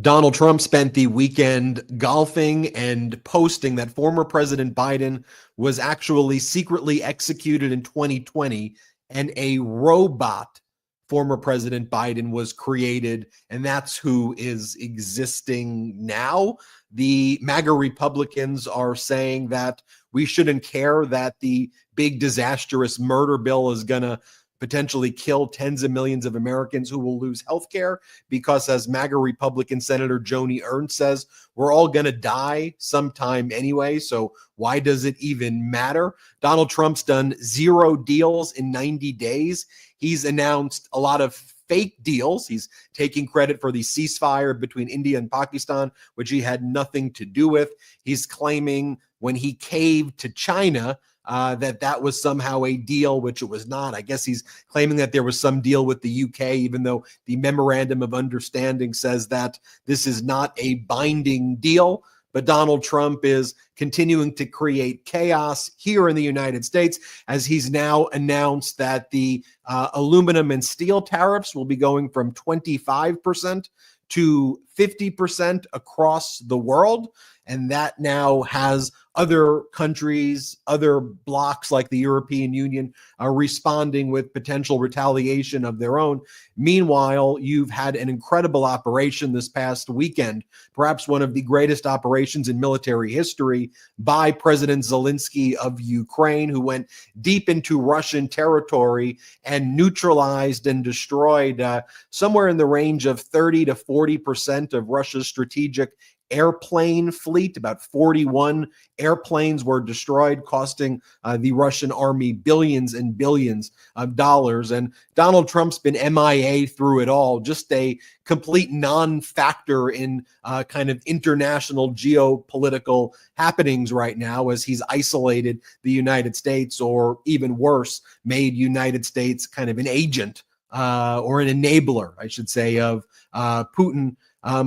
Donald Trump spent the weekend golfing and posting that former President Biden was actually secretly executed in 2020 and a robot former President Biden was created, and that's who is existing now. The MAGA Republicans are saying that we shouldn't care that the big disastrous murder bill is going to potentially kill tens of millions of Americans who will lose health care because, as MAGA Republican Senator Joni Ernst says, we're all going to die sometime anyway, so why does it even matter? Donald Trump's done 0 deals in 90 days. He's announced a lot of fake deals. He's taking credit for the ceasefire between India and Pakistan, which he had nothing to do with. He's claiming when he caved to China, that was somehow a deal, which it was not. I guess he's claiming that there was some deal with the UK, even though the memorandum of understanding says that this is not a binding deal. But Donald Trump is continuing to create chaos here in the United States, as he's now announced that the aluminum and steel tariffs will be going from 25% to 50% across the world. And that now has other countries, other blocs like the European Union responding with potential retaliation of their own. Meanwhile, you've had an incredible operation this past weekend, perhaps one of the greatest operations in military history, by President Zelensky of Ukraine, who went deep into Russian territory and neutralized and destroyed somewhere in the range of 30 to 40% of Russia's strategic airplane fleet. About 41 airplanes were destroyed, costing the Russian army billions and billions of dollars. And Donald Trump's been MIA through it all, just a complete non-factor in kind of international geopolitical happenings right now, as he's isolated the United States, or even worse, made United States kind of an agent or an enabler, I should say, of Putin.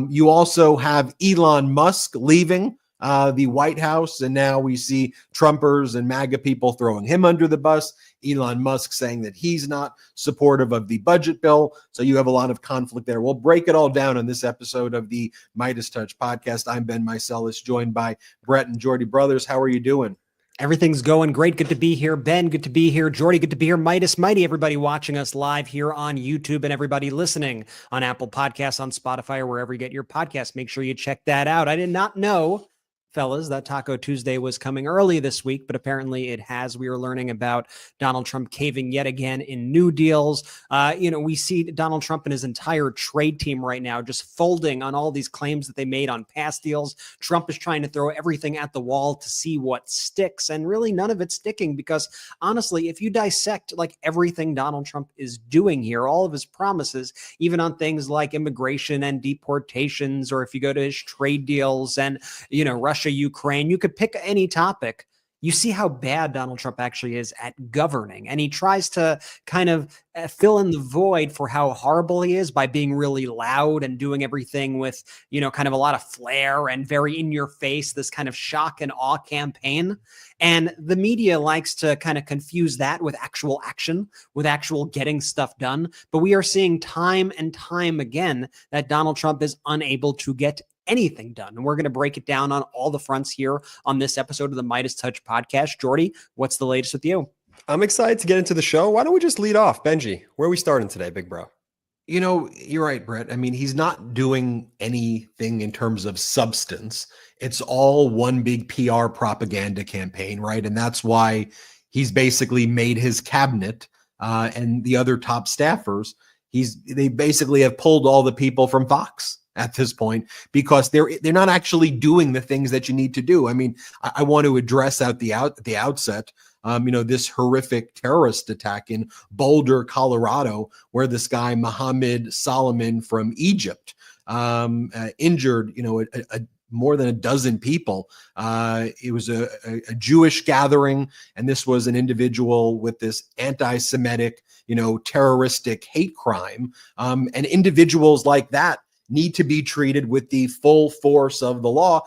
You also have Elon Musk leaving the White House, and now we see Trumpers and MAGA people throwing him under the bus. Elon Musk saying that he's not supportive of the budget bill. So you have a lot of conflict there. We'll break it all down on this episode of the MeidasTouch Podcast. I'm Ben Meiselas, joined by Brett and Jordy brothers. How are you doing? Everything's going great. Good to be here. Ben, good to be here. Jordy, good to be here. Midas Mighty, everybody watching us live here on YouTube, and everybody listening on Apple Podcasts, on Spotify, or wherever you get your podcasts. Make sure you check that out. I did not know, fellas, that Taco Tuesday was coming early this week, but apparently it has. We are learning about Donald Trump caving yet again in new deals. We see Donald Trump and his entire trade team right now just folding on all these claims that they made on past deals. Trump is trying to throw everything at the wall to see what sticks, and really none of it's sticking, because honestly, if you dissect like everything Donald Trump is doing here, all of his promises, even on things like immigration and deportations, or if you go to his trade deals and, Russia, Ukraine, you could pick any topic. You see how bad Donald Trump actually is at governing. And he tries to kind of fill in the void for how horrible he is by being really loud and doing everything with, kind of a lot of flair and very in your face, this kind of shock and awe campaign. And the media likes to kind of confuse that with actual action, with actual getting stuff done. But we are seeing time and time again that Donald Trump is unable to get anything done. And we're going to break it down on all the fronts here on this episode of the MeidasTouch Podcast. Jordy, what's the latest with you? I'm excited to get into the show. Why don't we just lead off? Benji, where are we starting today, big bro? You're right, Brett. I mean, he's not doing anything in terms of substance. It's all one big PR propaganda campaign, right? And that's why he's basically made his cabinet and the other top staffers. They basically have pulled all the people from Fox at this point, because they're not actually doing the things that you need to do. I mean, I want to address at the outset, this horrific terrorist attack in Boulder, Colorado, where this guy Mohammed Solomon from Egypt injured, more than a dozen people. It was a Jewish gathering, and this was an individual with this anti-Semitic, terroristic hate crime, and individuals like that need to be treated with the full force of the law.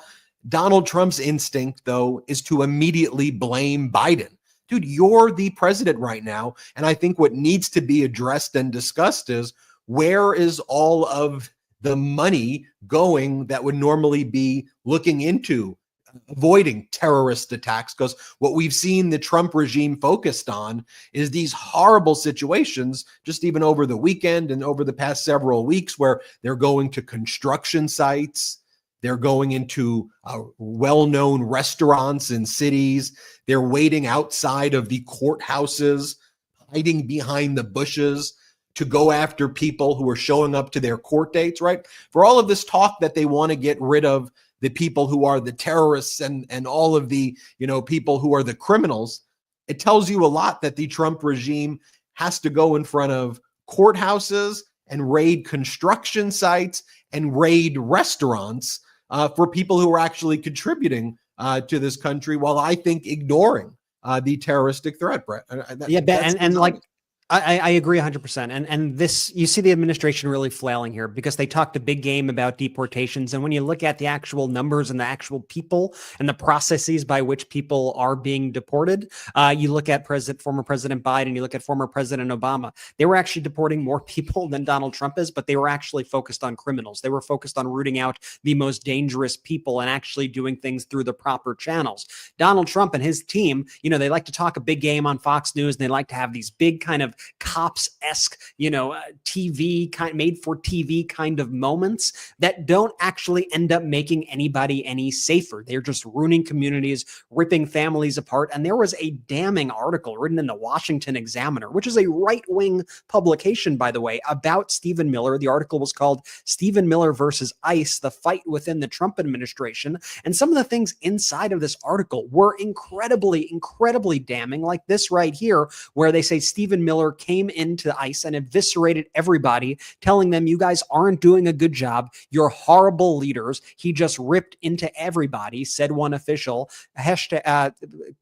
Donald Trump's instinct, though, is to immediately blame Biden. Dude, you're the president right now. And I think what needs to be addressed and discussed is, where is all of the money going that would normally be looking into avoiding terrorist attacks, because what we've seen the Trump regime focused on is these horrible situations, just even over the weekend and over the past several weeks, where they're going to construction sites, they're going into well-known restaurants in cities, they're waiting outside of the courthouses, hiding behind the bushes to go after people who are showing up to their court dates, right? For all of this talk that they want to get rid of the people who are the terrorists and all of the, people who are the criminals, it tells you a lot that the Trump regime has to go in front of courthouses and raid construction sites and raid restaurants for people who are actually contributing to this country, while I think ignoring the terroristic threat, Brett. I agree 100%. And this, you see the administration really flailing here because they talked a big game about deportations. And when you look at the actual numbers and the actual people and the processes by which people are being deported, you look at former President Biden, you look at former President Obama, they were actually deporting more people than Donald Trump is, but they were actually focused on criminals. They were focused on rooting out the most dangerous people and actually doing things through the proper channels. Donald Trump and his team, they like to talk a big game on Fox News, and they like to have these big kind of cops-esque, TV kind, made for TV kind of moments that don't actually end up making anybody any safer. They're just ruining communities, ripping families apart. And there was a damning article written in the Washington Examiner, which is a right-wing publication, by the way, about Stephen Miller. The article was called Stephen Miller versus ICE, the fight within the Trump administration. And some of the things inside of this article were incredibly, incredibly damning, like this right here, where they say Stephen Miller came into ICE and eviscerated everybody, telling them, you guys aren't doing a good job. You're horrible leaders. He just ripped into everybody, said one official.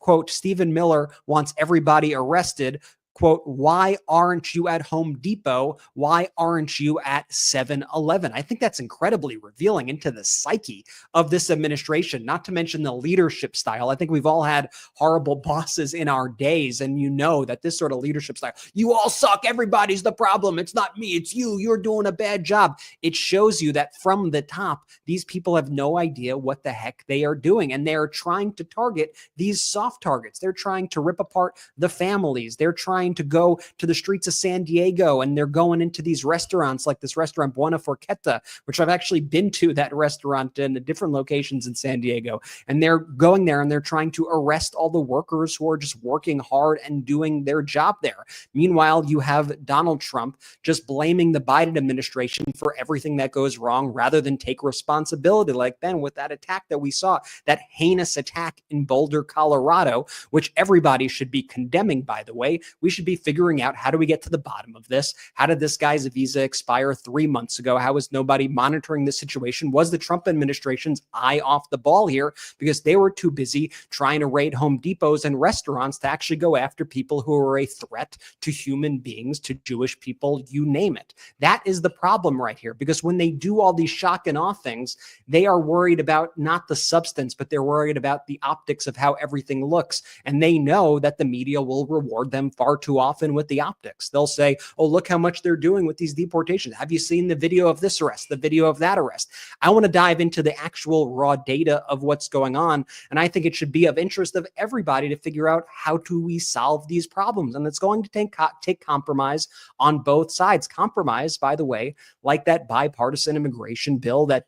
Quote, Stephen Miller wants everybody arrested. Quote, why aren't you at Home Depot? Why aren't you at 7-Eleven? I think that's incredibly revealing into the psyche of this administration, not to mention the leadership style. I think we've all had horrible bosses in our days, and you know that this sort of leadership style, you all suck, everybody's the problem, it's not me, it's you, you're doing a bad job. It shows you that from the top, these people have no idea what the heck they are doing, and they're trying to target these soft targets. They're trying to rip apart the families. They're trying to go to the streets of San Diego, and they're going into these restaurants like this restaurant Buena Forqueta, which I've actually been to that restaurant in different locations in San Diego. And they're going there and they're trying to arrest all the workers who are just working hard and doing their job there. Meanwhile, you have Donald Trump just blaming the Biden administration for everything that goes wrong rather than take responsibility, like Ben with that attack that we saw, that heinous attack in Boulder, Colorado, which everybody should be condemning, by the way. We should be figuring out, how do we get to the bottom of this? How did this guy's visa expire 3 months ago? How is nobody monitoring this situation? Was the Trump administration's eye off the ball here because they were too busy trying to raid Home Depots and restaurants to actually go after people who are a threat to human beings, to Jewish people, you name it? That is the problem right here, because when they do all these shock and awe things, they are worried about not the substance, but they're worried about the optics of how everything looks. And they know that the media will reward them far too often with the optics. They'll say, oh, look how much they're doing with these deportations. Have you seen the video of this arrest, the video of that arrest? I want to dive into the actual raw data of what's going on. And I think it should be of interest of everybody to figure out, how do we solve these problems? And it's going to take compromise on both sides. Compromise, by the way, like that bipartisan immigration bill that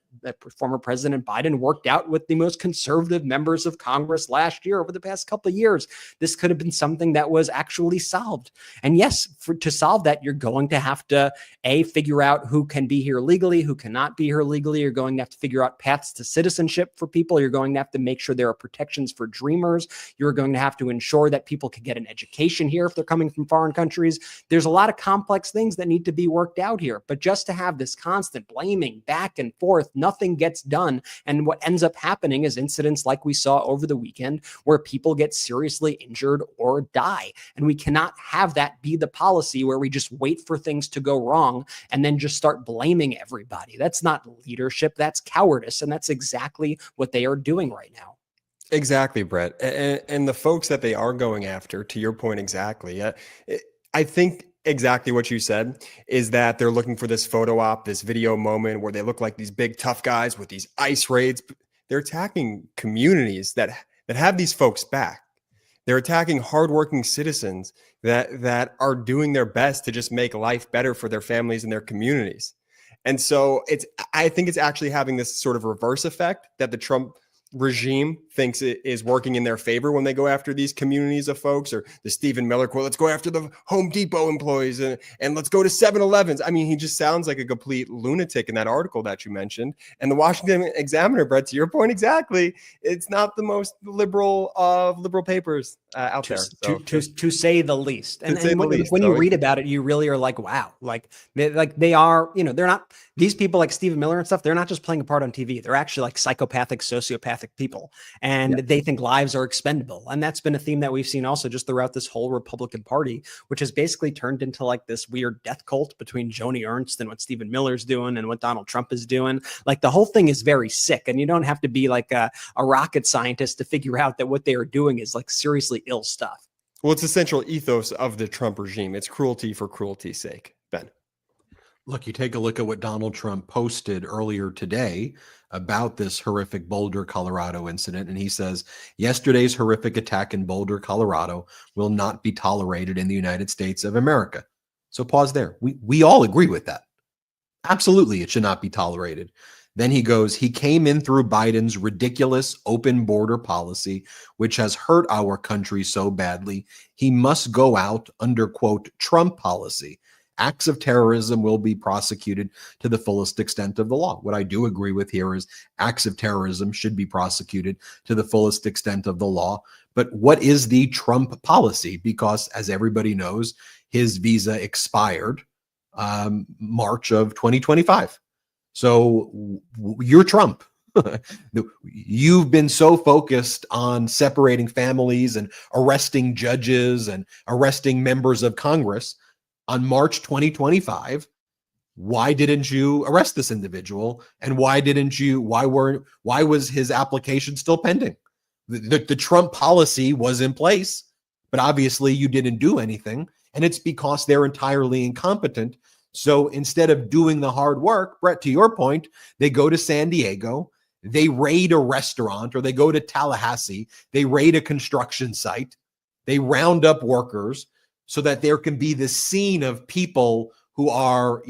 former President Biden worked out with the most conservative members of Congress last year over the past couple of years. This could have been something that was actually solved. And yes, to solve that, you're going to have to, figure out who can be here legally, who cannot be here legally. You're going to have to figure out paths to citizenship for people. You're going to have to make sure there are protections for dreamers. You're going to have to ensure that people can get an education here if they're coming from foreign countries. There's a lot of complex things that need to be worked out here. But just to have this constant blaming back and forth, nothing gets done. And what ends up happening is incidents like we saw over the weekend, where people get seriously injured or die. And we cannot have that be the policy where we just wait for things to go wrong and then just start blaming everybody. That's not leadership, that's cowardice. And that's exactly what they are doing right now. Exactly, Brett. And the folks that they are going after, to your point exactly, I think exactly what you said, is that they're looking for this photo op, this video moment where they look like these big tough guys with these ice raids. They're attacking communities that have these folks back. They're attacking hardworking citizens that are doing their best to just make life better for their families and their communities. And so I think it's actually having this sort of reverse effect that the Trump regime thinks it is working in their favor when they go after these communities of folks, or the Stephen Miller quote, let's go after the Home Depot employees and let's go to 7-Elevens. I mean, he just sounds like a complete lunatic in that article that you mentioned. And the Washington Examiner, Brett, to your point exactly, it's not the most liberal of liberal papers out there. To say the least. And when you read about it, you really are like, wow, they are, they're not, these people like Stephen Miller and stuff, they're not just playing a part on TV. They're actually like psychopathic, sociopathic people. And they think lives are expendable. And that's been a theme that we've seen also just throughout this whole Republican Party, which has basically turned into like this weird death cult between Joni Ernst and what Stephen Miller's doing and what Donald Trump is doing. Like the whole thing is very sick. And you don't have to be like a rocket scientist to figure out that what they are doing is like seriously ill stuff. Well, it's the central ethos of the Trump regime. It's cruelty for cruelty's sake. Ben. Look, you take a look at what Donald Trump posted earlier today about this horrific Boulder, Colorado incident. And he says, yesterday's horrific attack in Boulder, Colorado will not be tolerated in the United States of America. So pause there. We all agree with that. Absolutely, it should not be tolerated. Then he goes, he came in through Biden's ridiculous open border policy, which has hurt our country so badly. He must go out under, quote, Trump policy. Acts of terrorism will be prosecuted to the fullest extent of the law. What I do agree with here is acts of terrorism should be prosecuted to the fullest extent of the law. But what is the Trump policy? Because as everybody knows, his visa expired March of 2025. So you're Trump. You've been so focused on separating families and arresting judges and arresting members of Congress. On March 2025, why didn't you arrest this individual? And why was his application still pending? The Trump policy was in place, but obviously you didn't do anything. And it's because they're entirely incompetent. So instead of doing the hard work, Brett, to your point, they go to San Diego, they raid a restaurant, or they go to Tallahassee, they raid a construction site, they round up workers, so that there can be this scene of people who are,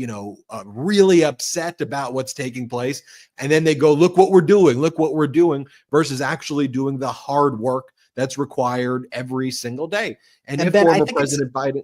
really upset about what's taking place. And then they go, look what we're doing, versus actually doing the hard work that's required every single day. And if Ben, former President Biden,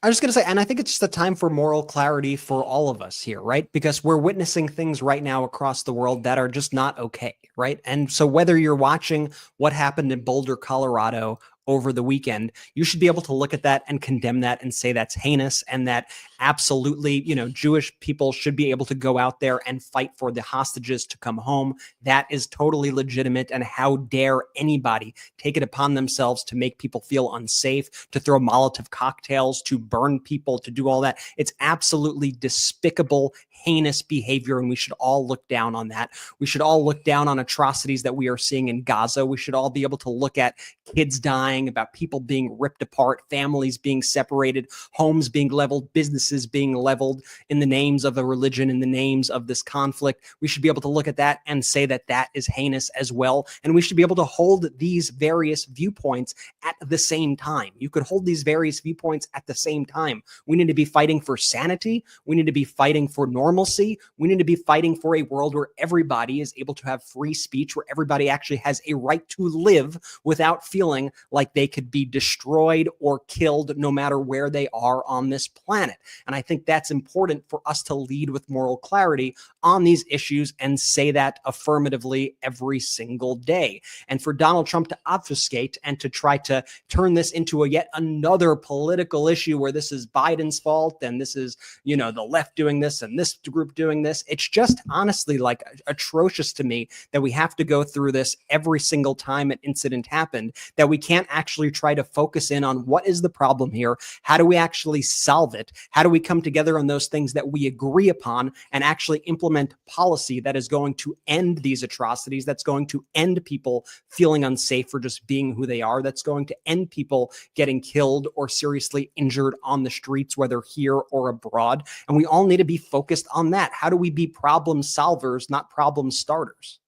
I was just going to say, and I think it's just a time for moral clarity for all of us here, right? Because we're witnessing things right now across the world that are just not okay, right? And so whether you're watching what happened in Boulder, Colorado over the weekend, you should be able to look at that and condemn that and say that's heinous, and that absolutely, Jewish people should be able to go out there and fight for the hostages to come home. That is totally legitimate. And how dare anybody take it upon themselves to make people feel unsafe, to throw Molotov cocktails, to burn people, to do all that. It's absolutely despicable, heinous behavior, and we should all look down on that. We should all look down on atrocities that we are seeing in Gaza. We should all be able to look at kids dying, about people being ripped apart, families being separated, homes being leveled, businesses being leveled in the names of a religion, in the names of this conflict. We should be able to look at that and say that that is heinous as well. And we should be able to hold these various viewpoints at the same time. You could hold these various viewpoints at the same time. We need to be fighting for sanity. We need to be fighting for normalcy. We need to be fighting for a world where everybody is able to have free speech, where everybody actually has a right to live without feeling like they could be destroyed or killed no matter where they are on this planet. And I think that's important for us to lead with moral clarity on these issues and say that affirmatively every single day. And for Donald Trump to obfuscate and to try to turn this into yet another political issue where this is Biden's fault and this is, the left doing this and this group doing this, it's just honestly like atrocious to me that we have to go through this every single time an incident happened, that we can't actually try to focus in on what is the problem here? How do we actually solve it? How do we come together on those things that we agree upon and actually implement policy that is going to end these atrocities, that's going to end people feeling unsafe for just being who they are, that's going to end people getting killed or seriously injured on the streets, whether here or abroad. And we all need to be focused on that. How do we be problem solvers, not problem starters?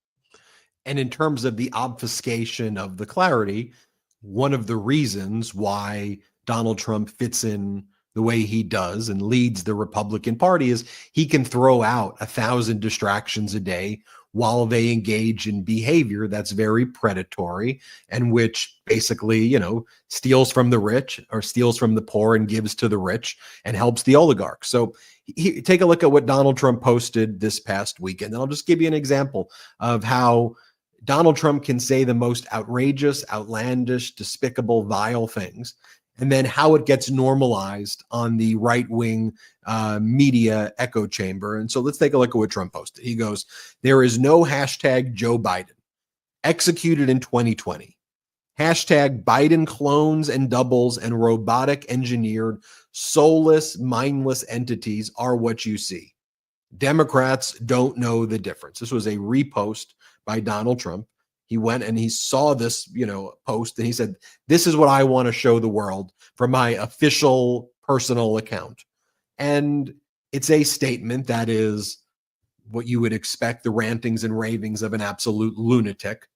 And in terms of the obfuscation of the clarity, one of the reasons why Donald Trump fits in the way he does and leads the Republican Party is he can throw out 1,000 distractions a day while they engage in behavior that's very predatory and which basically, steals from the rich or steals from the poor and gives to the rich and helps the oligarchs. So take a look at what Donald Trump posted this past weekend. And I'll just give you an example of how Donald Trump can say the most outrageous, outlandish, despicable, vile things, and then how it gets normalized on the right-wing media echo chamber. And so let's take a look at what Trump posted. He goes, "There is no hashtag Joe Biden. Executed in 2020. Hashtag Biden clones and doubles and robotic engineered, soulless, mindless entities are what you see. Democrats don't know the difference." This was a repost by Donald Trump. He went and he saw this, post, and he said, "This is what I want to show the world from my official personal account." And it's a statement that is what you would expect, the rantings and ravings of an absolute lunatic.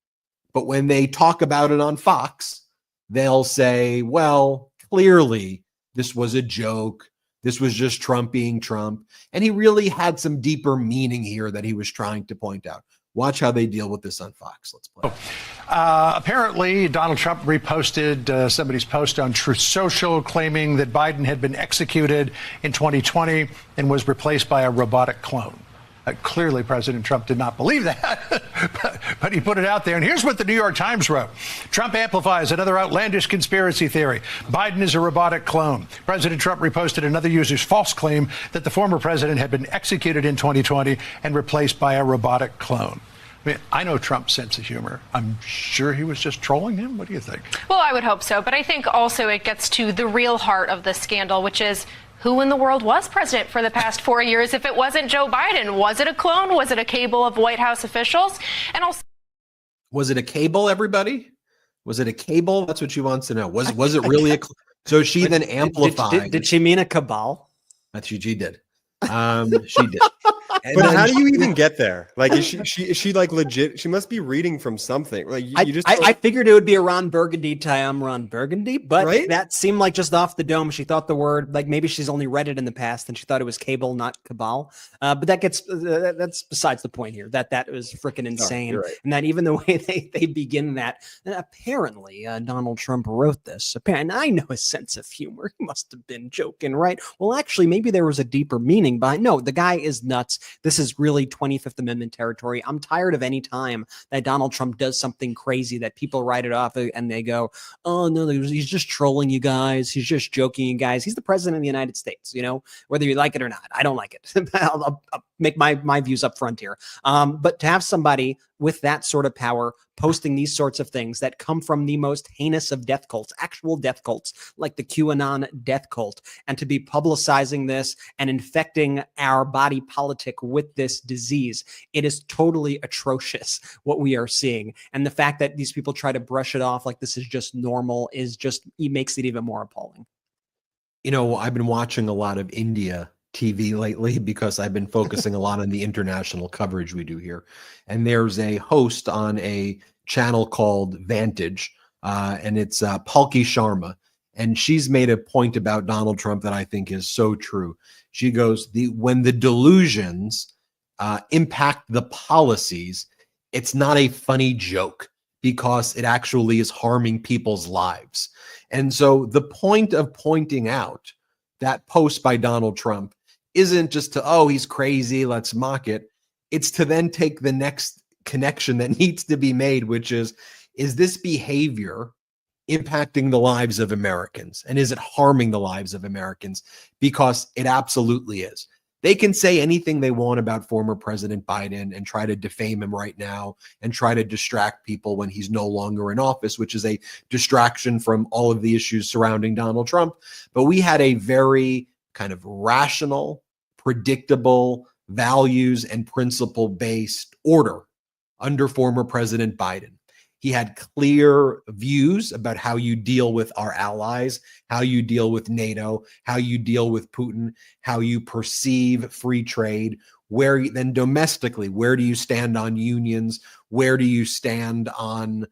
But when they talk about it on Fox, they'll say, well, clearly this was a joke. This was just Trump being Trump. And he really had some deeper meaning here that he was trying to point out. Watch how they deal with this on Fox. Let's play. Apparently, Donald Trump reposted somebody's post on Truth Social claiming that Biden had been executed in 2020 and was replaced by a robotic clone. Clearly, President Trump did not believe that, but he put it out there. And here's what the New York Times wrote. Trump amplifies another outlandish conspiracy theory. Biden is a robotic clone. President Trump reposted another user's false claim that the former president had been executed in 2020 and replaced by a robotic clone. I mean, I know Trump's sense of humor. I'm sure he was just trolling him. What do you think? Well, I would hope so. But I think also it gets to the real heart of the scandal, which is who in the world was president for the past 4 years if it wasn't Joe Biden? Was it a clone? Was it a cable of White House officials? And also, was it a cable, everybody? Was it a cable? That's what she wants to know. Was it really a so she then amplified. Did she mean a cabal? That's what she did. She did. But how do you even get there? Like, is she like legit? She must be reading from something. Like, I figured it would be a Ron Burgundy tie. I'm Ron Burgundy, but right? That seemed like just off the dome. She thought the word, like maybe she's only read it in the past and she thought it was cable, not cabal. But that's besides the point here. That was freaking insane, right. And that even the way they begin that. And apparently, Donald Trump wrote this. And I know his sense of humor. He must have been joking, right? Well, actually, maybe there was a deeper meaning behind. No, the guy is nuts. This is really 25th Amendment territory. I'm tired of any time that Donald Trump does something crazy that people write it off and they go, oh, no, he's just trolling you guys. He's just joking you guys. He's the president of the United States, whether you like it or not. I don't like it. I'll make my views up front here. But to have somebody with that sort of power posting these sorts of things that come from the most heinous of death cults, actual death cults, like the QAnon death cult, and to be publicizing this and infecting our body politic with this disease, it is totally atrocious what we are seeing. And the fact that these people try to brush it off like this is just normal it makes it even more appalling. I've been watching a lot of India TV lately because I've been focusing a lot on the international coverage we do here. And there's a host on a channel called Vantage, and it's Palki Sharma. And she's made a point about Donald Trump that I think is so true. She goes, when the delusions impact the policies, it's not a funny joke because it actually is harming people's lives. And so the point of pointing out that post by Donald Trump isn't just to, he's crazy, let's mock it. It's to then take the next connection that needs to be made, which is this behavior impacting the lives of Americans? And is it harming the lives of Americans? Because it absolutely is. They can say anything they want about former President Biden and try to defame him right now and try to distract people when he's no longer in office, which is a distraction from all of the issues surrounding Donald Trump. But we had a very kind of rational, predictable, values and principle-based order under former President Biden. He had clear views about how you deal with our allies, how you deal with NATO, how you deal with Putin, how you perceive free trade, then domestically, where do you stand on unions? Where do you stand on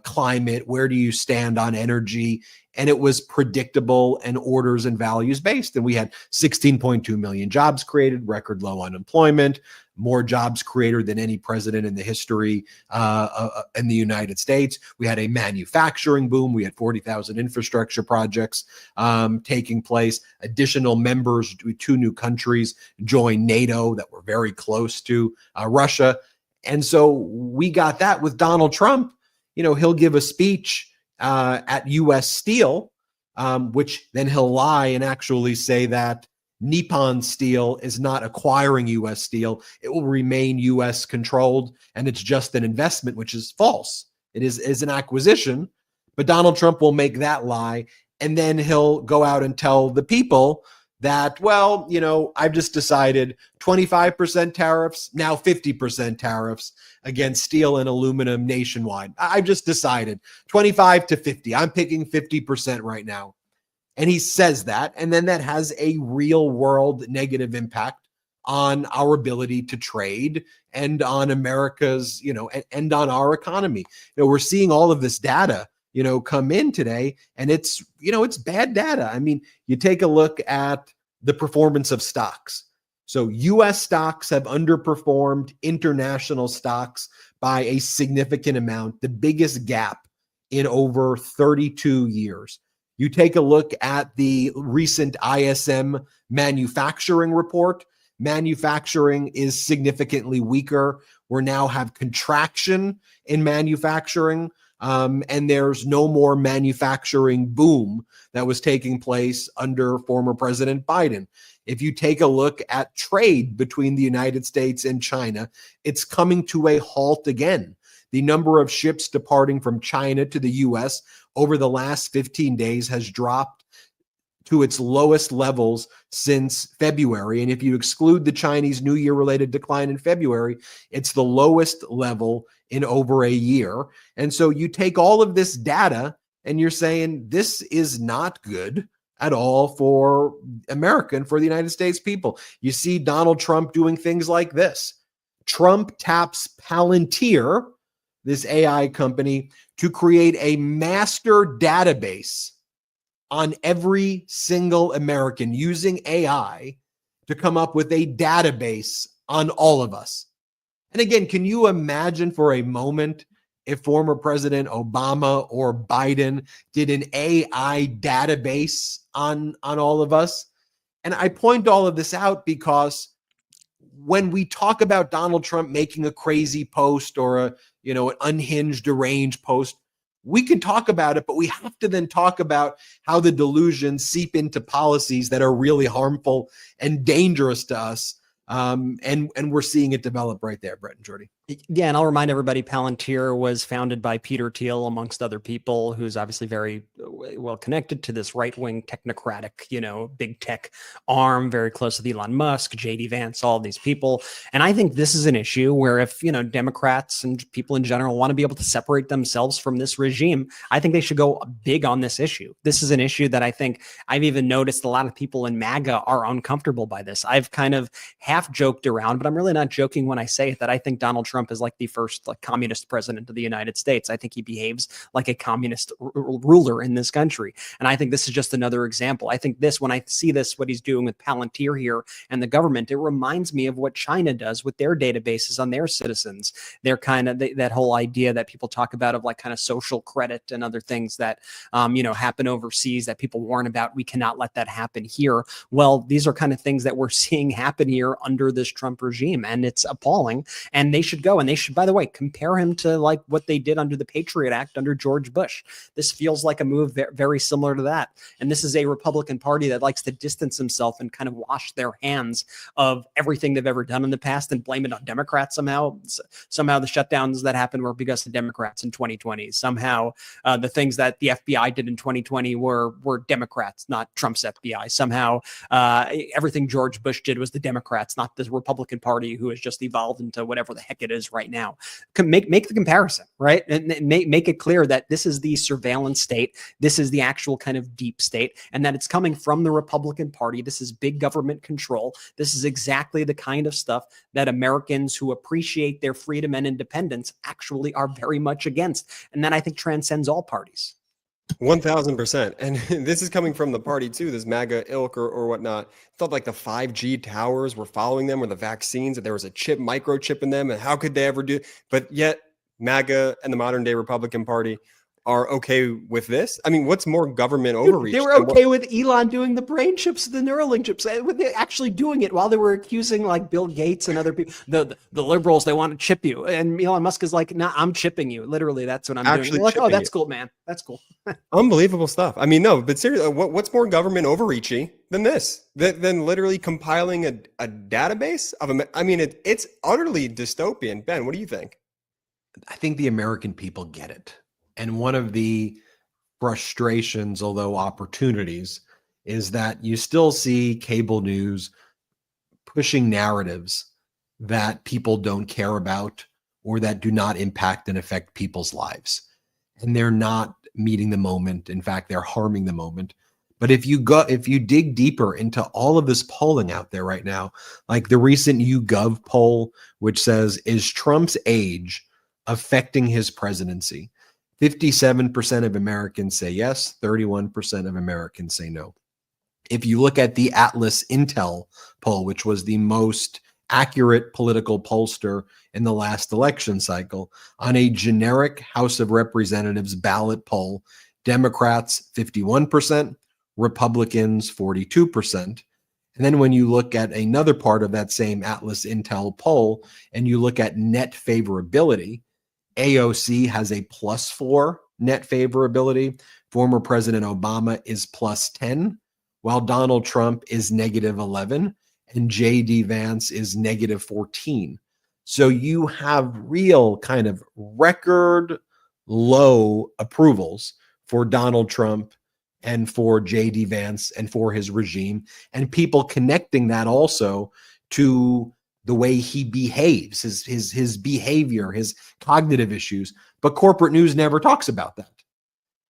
climate? Where do you stand on energy? And it was predictable and orders and values based. And we had 16.2 million jobs created, record low unemployment, more jobs created than any president in the history in the United States. We had a manufacturing boom. We had 40,000 infrastructure projects taking place. Additional members, 2 new countries joined NATO that were very close to Russia. And so we got that with Donald Trump. You know, he'll give a speech at US Steel, which then he'll lie and actually say that Nippon-US Steel is not acquiring US Steel. It will remain US controlled, and it's just an investment, which is false. It is an acquisition, but Donald Trump will make that lie, and then he'll go out and tell the people that, well, you know, I've just decided 25% tariffs, now 50% tariffs against steel and aluminum nationwide. I've just decided 25 to 50. I'm picking 50% right now. And he says that, and then that has a real world negative impact on our ability to trade and on America's, you know, and on our economy. You know, we're seeing all of this data, you know, come in today, and it's, you know, it's bad data. I mean, you take a look at the performance of stocks. So US stocks have underperformed international stocks by a significant amount, the biggest gap in over 32 years. You take a look at the recent ISM manufacturing report. Manufacturing is significantly weaker. We now have contraction in manufacturing, and there's no more manufacturing boom that was taking place under former President Biden. If you take a look at trade between the United States and China, it's coming to a halt again. The number of ships departing from China to the U.S. over the last 15 days has dropped to its lowest levels since February. And if you exclude the Chinese New Year related decline in February, it's the lowest level in over a year. And so you take all of this data and you're saying this is not good at all for America and for the United States people. You see Donald Trump doing things like this. Trump taps Palantir, this AI company, to create a master database on every single American using AI to come up with a database on all of us. And again, can you imagine for a moment if former President Obama or Biden did an AI database on all of us? And I point all of this out because when we talk about Donald Trump making a crazy post or an unhinged, deranged post, we can talk about it, but we have to then talk about how the delusions seep into policies that are really harmful and dangerous to us. And we're seeing it develop right there, Brett and Jordy. Yeah, and I'll remind everybody, Palantir was founded by Peter Thiel, amongst other people, who's obviously very well connected to this right-wing technocratic, big tech arm, very close with Elon Musk, JD Vance, all of these people. And I think this is an issue where if, Democrats and people in general want to be able to separate themselves from this regime, I think they should go big on this issue. This is an issue that I think I've even noticed a lot of people in MAGA are uncomfortable by this. I've kind of half joked around, but I'm really not joking when I say that I think Donald Trump is like the first communist president of the United States. I think he behaves like a communist ruler in this country. And I think this is just another example. I think when I see this, what he's doing with Palantir here and the government, it reminds me of what China does with their databases on their citizens. They're kind of that whole idea that people talk about of like kind of social credit and other things that, happen overseas that people warn about. We cannot let that happen here. Well, these are kind of things that we're seeing happen here under this Trump regime, and it's appalling. And they should go go. And they should, by the way, compare him to like what they did under the Patriot Act under George Bush. This feels like a move very similar to that. And this is a Republican Party that likes to distance himself and kind of wash their hands of everything they've ever done in the past and blame it on Democrats somehow. Somehow the shutdowns that happened were because of Democrats in 2020. Somehow the things that the FBI did in 2020 were Democrats, not Trump's FBI. Somehow everything George Bush did was the Democrats, not the Republican Party, who has just evolved into whatever the heck it is right now. Make the comparison, right? And make it clear that this is the surveillance state. This is the actual kind of deep state, and that it's coming from the Republican Party. This is big government control. This is exactly the kind of stuff that Americans who appreciate their freedom and independence actually are very much against. And that I think transcends all parties. 1000%. And this is coming from the party too, this MAGA ilk or whatnot. Thought like the 5G towers were following them, or the vaccines, that there was a microchip in them, and how could they ever do? But yet MAGA and the modern day Republican Party are okay with this. I mean, what's more government overreach? They were okay with Elon doing the brain chips, the Neuralink chips, with actually doing it while they were accusing like Bill Gates and other people, the liberals, they want to chip you. And Elon Musk is like, nah, I'm chipping you. Literally, that's what I'm doing. They're like, oh, that's cool, man. That's cool. Unbelievable stuff. I mean, no, but seriously, what's more government overreachy than this? Than literally compiling a database of I mean, it's utterly dystopian. Ben, what do you think? I think the American people get it. And one of the frustrations, although opportunities, is that you still see cable news pushing narratives that people don't care about or that do not impact and affect people's lives. And they're not meeting the moment. In fact, they're harming the moment. But if you dig deeper into all of this polling out there right now, like the recent YouGov poll, which says, is Trump's age affecting his presidency? 57% of Americans say yes, 31% of Americans say no. If you look at the Atlas Intel poll, which was the most accurate political pollster in the last election cycle, on a generic House of Representatives ballot poll, Democrats 51%, Republicans 42%. And then when you look at another part of that same Atlas Intel poll and you look at net favorability, AOC has a +4 net favorability. Former President Obama is +10, while Donald Trump is -11, and J.D. Vance is -14. So you have real kind of record low approvals for Donald Trump and for J.D. Vance and for his regime, and people connecting that also to the way he behaves, his behavior, his cognitive issues. But corporate news never talks about that.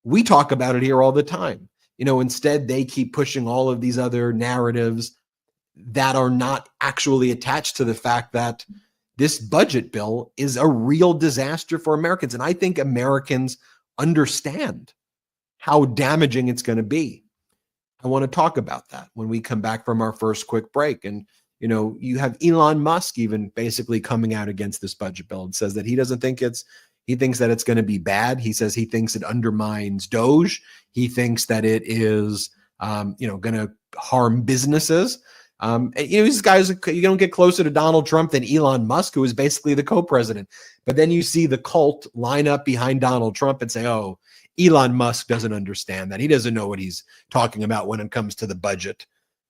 We talk about it here all the time. Instead, they keep pushing all of these other narratives that are not actually attached to the fact that this budget bill is a real disaster for Americans. And I think Americans understand how damaging it's going to be. I want to talk about that when we come back from our first quick break. And you have Elon Musk even basically coming out against this budget bill and says that he thinks that it's going to be bad. He says he thinks it undermines Doge. He thinks that it is, going to harm businesses. These guys, you don't get closer to Donald Trump than Elon Musk, who is basically the co-president. But then you see the cult line up behind Donald Trump and say, oh, Elon Musk doesn't understand that. He doesn't know what he's talking about when it comes to the budget.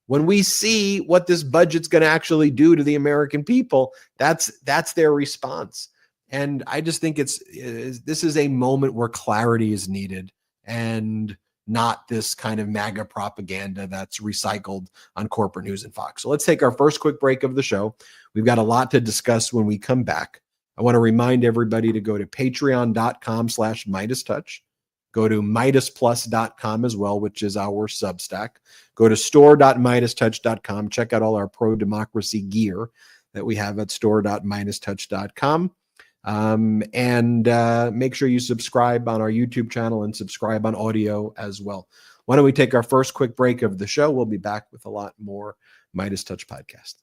When we see what this budget's going to actually do to the American people, that's their response. And I just think this is a moment where clarity is needed and not this kind of MAGA propaganda that's recycled on corporate news and Fox. So let's take our first quick break of the show. We've got a lot to discuss when we come back. I want to remind everybody to go to patreon.com/MeidasTouch. Go to MeidasPlus.com as well, which is our Substack. Go to store.MeidasTouch.com. Check out all our pro-democracy gear that we have at store.MeidasTouch.com. And make sure you subscribe on our YouTube channel and subscribe on audio as well. Why don't we take our first quick break of the show? We'll be back with a lot more MeidasTouch Podcast.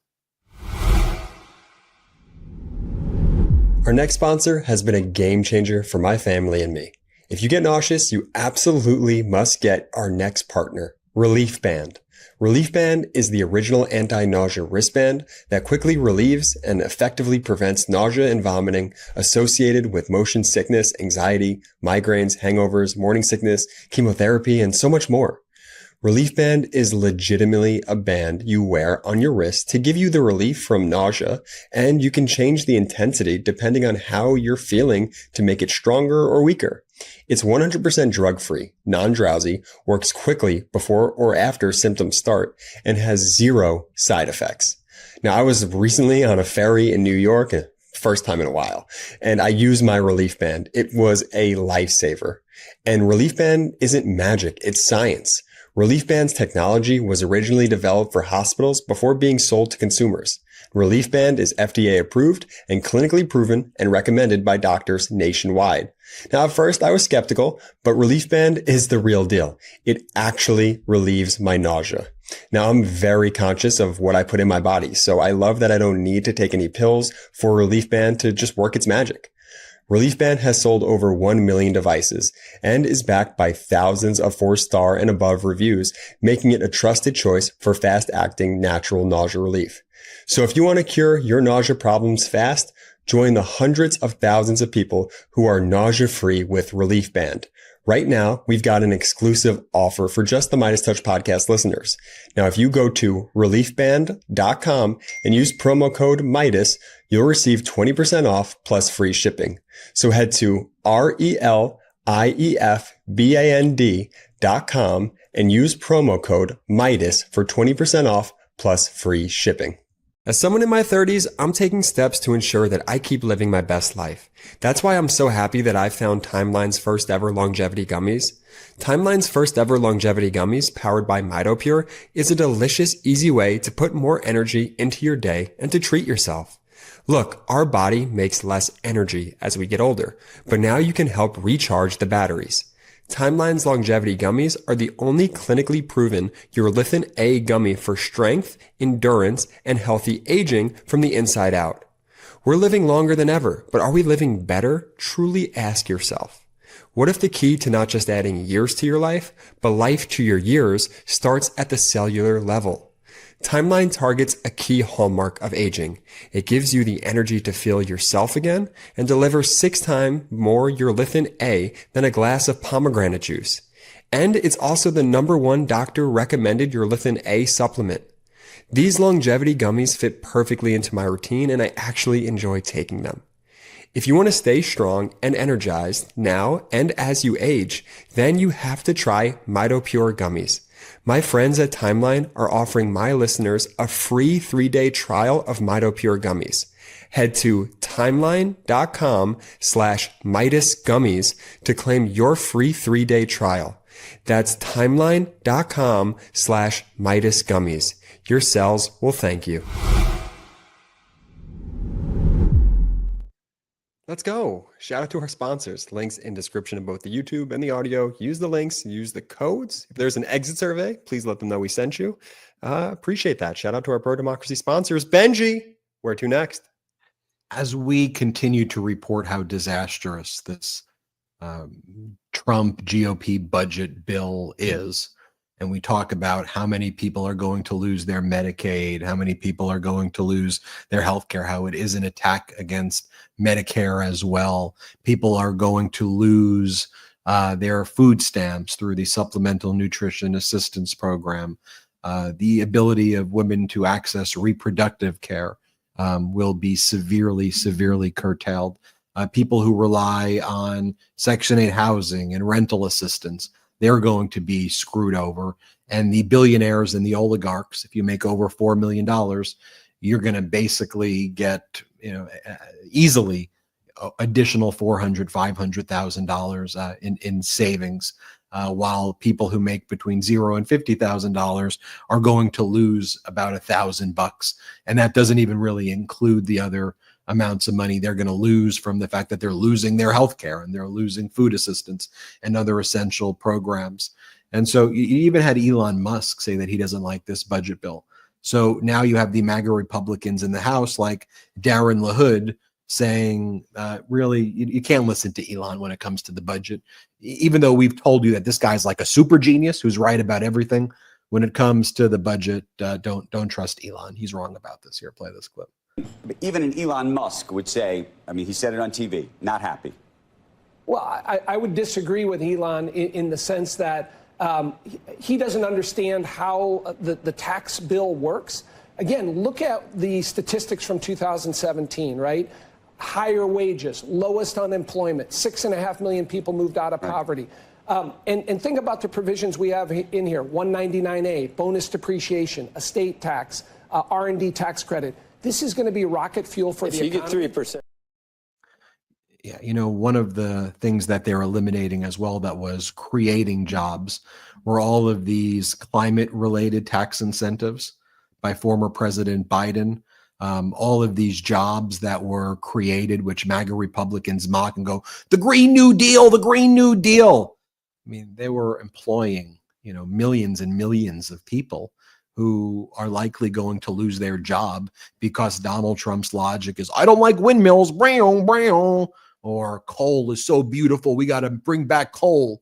Our next sponsor has been a game changer for my family and me. If you get nauseous, you absolutely must get our next partner, Relief Band. Relief Band is the original anti-nausea wristband that quickly relieves and effectively prevents nausea and vomiting associated with motion sickness, anxiety, migraines, hangovers, morning sickness, chemotherapy, and so much more. Relief Band is legitimately a band you wear on your wrist to give you the relief from nausea, and you can change the intensity depending on how you're feeling to make it stronger or weaker. It's 100% drug-free, non-drowsy, works quickly before or after symptoms start, and has zero side effects. Now, I was recently on a ferry in New York, first time in a while, and I used my Relief Band. It was a lifesaver. And Relief Band isn't magic, it's science. Relief Band's technology was originally developed for hospitals before being sold to consumers. Relief Band is FDA approved and clinically proven and recommended by doctors nationwide. Now, at first I was skeptical, but Relief Band is the real deal. It actually relieves my nausea. Now, I'm very conscious of what I put in my body, so I love that I don't need to take any pills for Relief Band to just work its magic. Relief Band has sold over 1 million devices and is backed by thousands of 4-star and above reviews, making it a trusted choice for fast-acting natural nausea relief. So if you want to cure your nausea problems fast, join the hundreds of thousands of people who are nausea-free with Relief Band. Right now, we've got an exclusive offer for just the MeidasTouch Podcast listeners. Now, if you go to reliefband.com and use promo code Meidas, you'll receive 20% off plus free shipping. So head to reliefband.com and use promo code Meidas for 20% off plus free shipping. As someone in my 30s, I'm taking steps to ensure that I keep living my best life. That's why I'm so happy that I found Timeline's first ever longevity gummies. Timeline's first ever longevity gummies, powered by MitoPure, is a delicious, easy way to put more energy into your day and to treat yourself. Look, our body makes less energy as we get older, but now you can help recharge the batteries. Timeline's longevity gummies are the only clinically proven urolithin A gummy for strength, endurance, and healthy aging from the inside out. We're living longer than ever, but are we living better? Truly ask yourself. What if the key to not just adding years to your life, but life to your years starts at the cellular level? Timeline targets a key hallmark of aging. It gives you the energy to feel yourself again and delivers 6 times more urolithin A than a glass of pomegranate juice. And it's also the #1 doctor recommended urolithin A supplement. These longevity gummies fit perfectly into my routine and I actually enjoy taking them. If you want to stay strong and energized now and as you age, then you have to try MitoPure gummies. My friends at Timeline are offering my listeners a free 3-day trial of MitoPure gummies. Head to timeline.com/MeidasGummies to claim your free 3-day trial. That's timeline.com/MeidasGummies. Your cells will thank you. Let's go. Shout out to our sponsors. Links in description of both the YouTube and the audio. Use the links, use the codes. If there's an exit survey, please let them know we sent you. Appreciate that. Shout out to our pro-democracy sponsors. Benji, where to next? As we continue to report how disastrous this Trump GOP budget bill is, and we talk about how many people are going to lose their Medicaid, how many people are going to lose their health care, how it is an attack against Medicare as well. People are going to lose their food stamps through the Supplemental Nutrition Assistance Program. The ability of women to access reproductive care will be severely curtailed. People who rely on Section 8 housing and rental assistance, they're going to be screwed over. And the billionaires and the oligarchs, if you make over $4 million, you're going to basically get, easily additional $400,000, $500,000 in savings, while people who make between $0 and $50,000 are going to lose about $1,000. And that doesn't even really include the other amounts of money they're going to lose from the fact that they're losing their health care and they're losing food assistance and other essential programs. And so you even had Elon Musk say that he doesn't like this budget bill. So now you have the MAGA Republicans in the House like Darren LaHood saying, really, you can't listen to Elon when it comes to the budget, even though we've told you that this guy's like a super genius who's right about everything. When it comes to the budget, don't trust Elon. He's wrong about this. Here, play this clip. Even an Elon Musk would say, I mean, he said it on TV, not happy. Well, I would disagree with Elon in the sense that he doesn't understand how the tax bill works. Again, look at the statistics from 2017, right? Higher wages, lowest unemployment, 6.5 million people moved out of poverty. And think about the provisions we have in here, 199A, bonus depreciation, estate tax, R&D tax credit. This is going to be rocket fuel for the economy. You get 3%. Yeah, you know, one of the things that they're eliminating as well that was creating jobs were all of these climate-related tax incentives by former President Biden. All of these jobs that were created, which MAGA Republicans mock and go, the Green New Deal, the Green New Deal. I mean, they were employing, you know, millions and millions of people who are likely going to lose their job because Donald Trump's logic is, I don't like windmills, brown, brown, or coal is so beautiful, we got to bring back coal.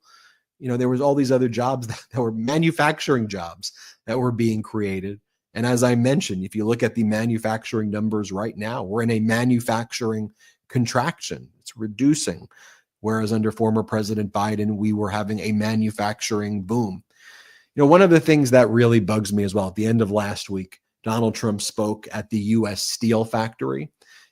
You know, there was all these other jobs that were manufacturing jobs that were being created. And as I mentioned, if you look at the manufacturing numbers right now, we're in a manufacturing contraction. It's reducing. Whereas under former President Biden, we were having a manufacturing boom. You know, one of the things that really bugs me as well, at the end of last week, Donald Trump spoke at the U.S. Steel factory.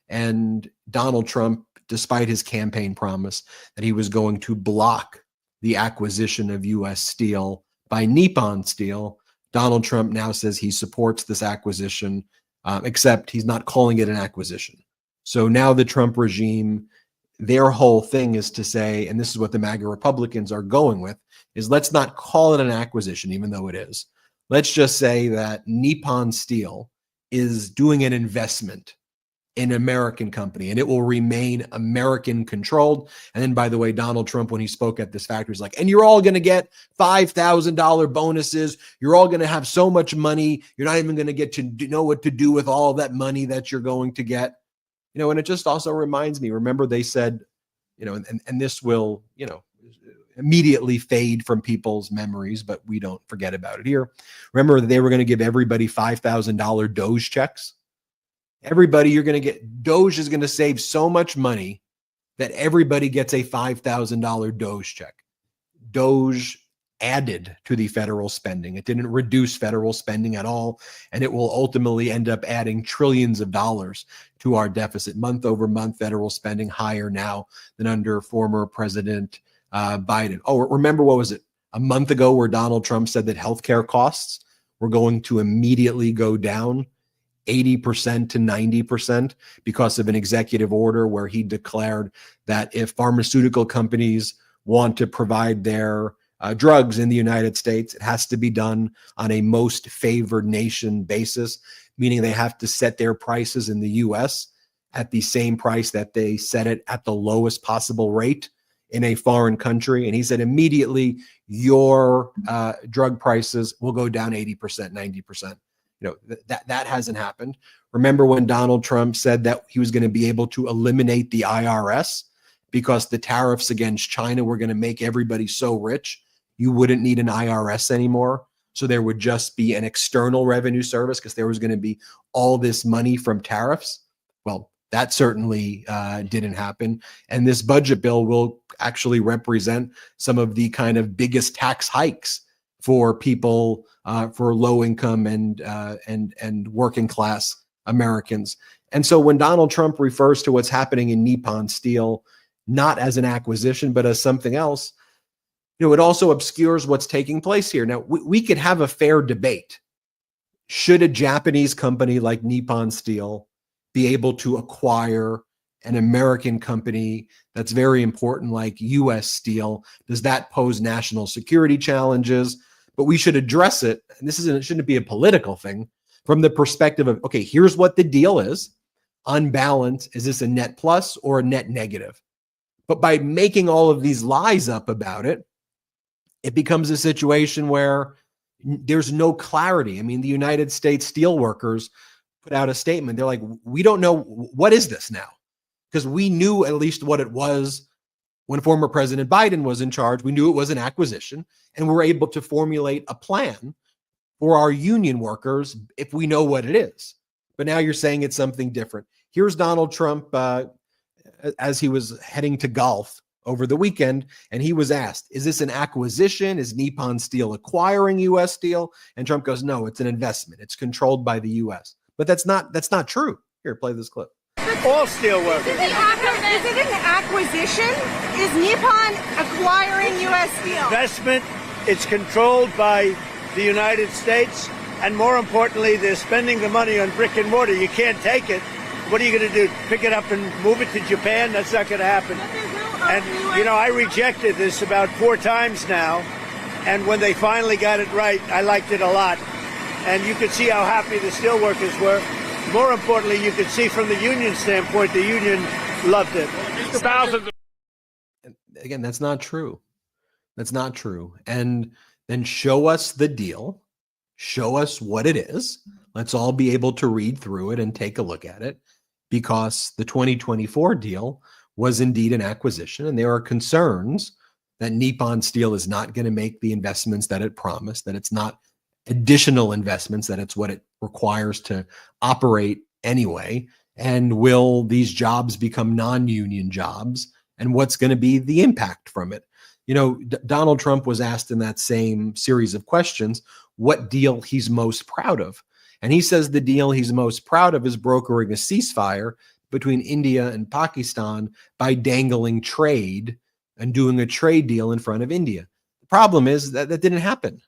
And Donald Trump, despite his campaign promise that he was going to block the acquisition of U.S. Steel by Nippon Steel, Donald Trump now says he supports this acquisition, except he's not calling it an acquisition. So now the Trump regime, their whole thing is to say, and this is what the MAGA Republicans are going with, is let's not call it an acquisition, even though it is. Let's just say that Nippon Steel is doing an investment in an American company, and it will remain American controlled. And then, by the way, Donald Trump, when he spoke at this factory, is like, and you're all going to get $5,000 bonuses. You're all going to have so much money. You're not even going to get to know what to do with all of that money that you're going to get. You know, and it just also reminds me, remember they said, you know, and this will, you know, immediately fade from people's memories, but we don't forget about it here. Remember that they were going to give everybody $5,000 Doge checks. Everybody, you're going to get, Doge is going to save so much money that everybody gets a $5,000 Doge check. Doge added to the federal spending. It didn't reduce federal spending at all. And it will ultimately end up adding trillions of dollars to our deficit. Month over month, federal spending higher now than under former President Biden. Oh, remember, what was it? A month ago where Donald Trump said that healthcare costs were going to immediately go down 80% to 90% because of an executive order where he declared that if pharmaceutical companies want to provide their drugs in the United States, it has to be done on a most favored nation basis, meaning they have to set their prices in the U.S. at the same price that they set it at the lowest possible rate in a foreign country. And he said immediately your drug prices will go down 80%, 90%. You know, that hasn't happened. Remember when Donald Trump said that he was going to be able to eliminate the IRS because the tariffs against China were going to make everybody so rich, you wouldn't need an IRS anymore. So there would just be an external revenue service because there was going to be all this money from tariffs. Well, that certainly didn't happen. And this budget bill will actually represent some of the kind of biggest tax hikes for people, for low income and working class Americans. And so when Donald Trump refers to what's happening in Nippon Steel, not as an acquisition, but as something else, you know, it also obscures what's taking place here. Now, we could have a fair debate. Should a Japanese company like Nippon Steel be able to acquire an American company that's very important like U.S. Steel? Does that pose national security challenges? But we should address it, and it shouldn't be a political thing, from the perspective of, okay, here's what the deal is. On balance, is this a net plus or a net negative? But by making all of these lies up about it, it becomes a situation where there's no clarity. I mean, the United States steelworkers put out a statement. They're like, we don't know, what is this now? because we knew at least what it was when former President Biden was in charge. We knew it was an acquisition, and we were able to formulate a plan for our union workers if we know what it is. But now you're saying it's something different. Here's Donald Trump as he was heading to golf over the weekend, and he was asked, is this an acquisition? Is Nippon Steel acquiring U.S. Steel? And Trump goes, no, it's an investment. It's controlled by the U.S. But that's not true. Here, play this clip. All steel workers. Is it an acquisition? Is Nippon acquiring U.S. Steel? Investment. It's controlled by the United States, and more importantly, they're spending the money on brick and mortar. You can't take it. What are you going to do? Pick it up and move it to Japan? That's not going to happen. And, you know, I rejected this about 4 times now, and when they finally got it right, I liked it a lot. And you could see how happy the steelworkers were. More importantly, you could see from the union standpoint, the union loved it. Again, that's not true. That's not true. And then show us the deal. Show us what it is. Let's all be able to read through it and take a look at it, because the 2024 deal was indeed an acquisition, and there are concerns that Nippon Steel is not going to make the investments that it promised, that it's not additional investments, that it's what it requires to operate anyway. And will these jobs become non-union jobs? And what's going to be the impact from it? You know, Donald Trump was asked in that same series of questions what deal he's most proud of. And he says the deal he's most proud of is brokering a ceasefire between India and Pakistan by dangling trade and doing a trade deal in front of India. The problem is that that didn't happen.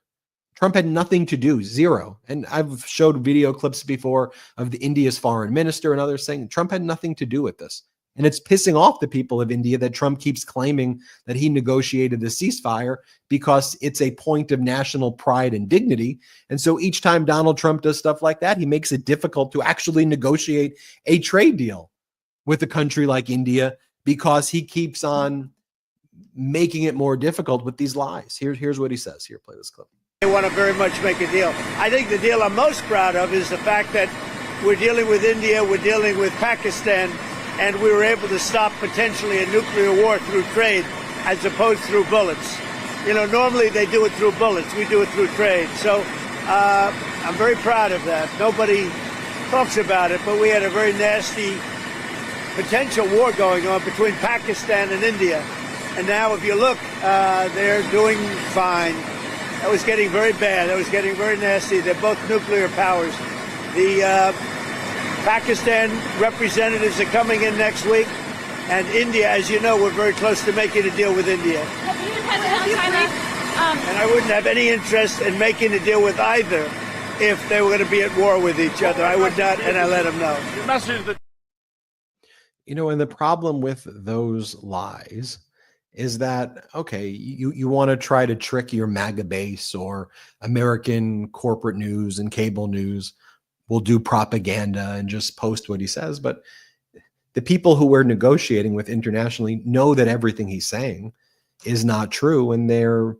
Trump had nothing to do, zero. And I've showed video clips before of the India's foreign minister and others saying Trump had nothing to do with this. And it's pissing off the people of India that Trump keeps claiming that he negotiated the ceasefire, because it's a point of national pride and dignity. And so each time Donald Trump does stuff like that, he makes it difficult to actually negotiate a trade deal with a country like India, because he keeps on making it more difficult with these lies. Here's what he says. Here, play this clip. They want to very much make a deal. I think the deal I'm most proud of is the fact that we're dealing with India, we're dealing with Pakistan, and we were able to stop potentially a nuclear war through trade as opposed through bullets. You know, normally they do it through bullets. We do it through trade. So I'm very proud of that. Nobody talks about it, but we had a very nasty potential war going on between Pakistan and India. And now if you look, they're doing fine. That was getting very bad. That was getting very nasty. They're both nuclear powers. The Pakistan representatives are coming in next week. And India, as you know, we're very close to making a deal with India. And I wouldn't have any interest in making a deal with either if they were going to be at war with each other. I would not, and I let them know. You know, and the problem with those lies is that, okay, you want to try to trick your MAGA base, or American corporate news and cable news will do propaganda and just post what he says. But the people who we're negotiating with internationally know that everything he's saying is not true. And they're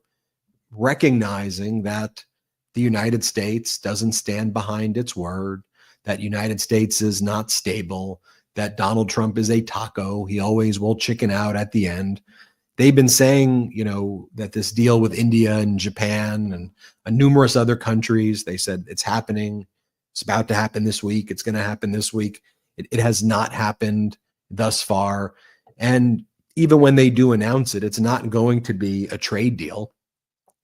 recognizing that the United States doesn't stand behind its word, that United States is not stable, that Donald Trump is a taco. He always will chicken out at the end. They've been saying, you know, that this deal with India and Japan and numerous other countries, they said it's happening. It's about to happen this week. It's going to happen this week. It has not happened thus far. And even when they do announce it, it's not going to be a trade deal.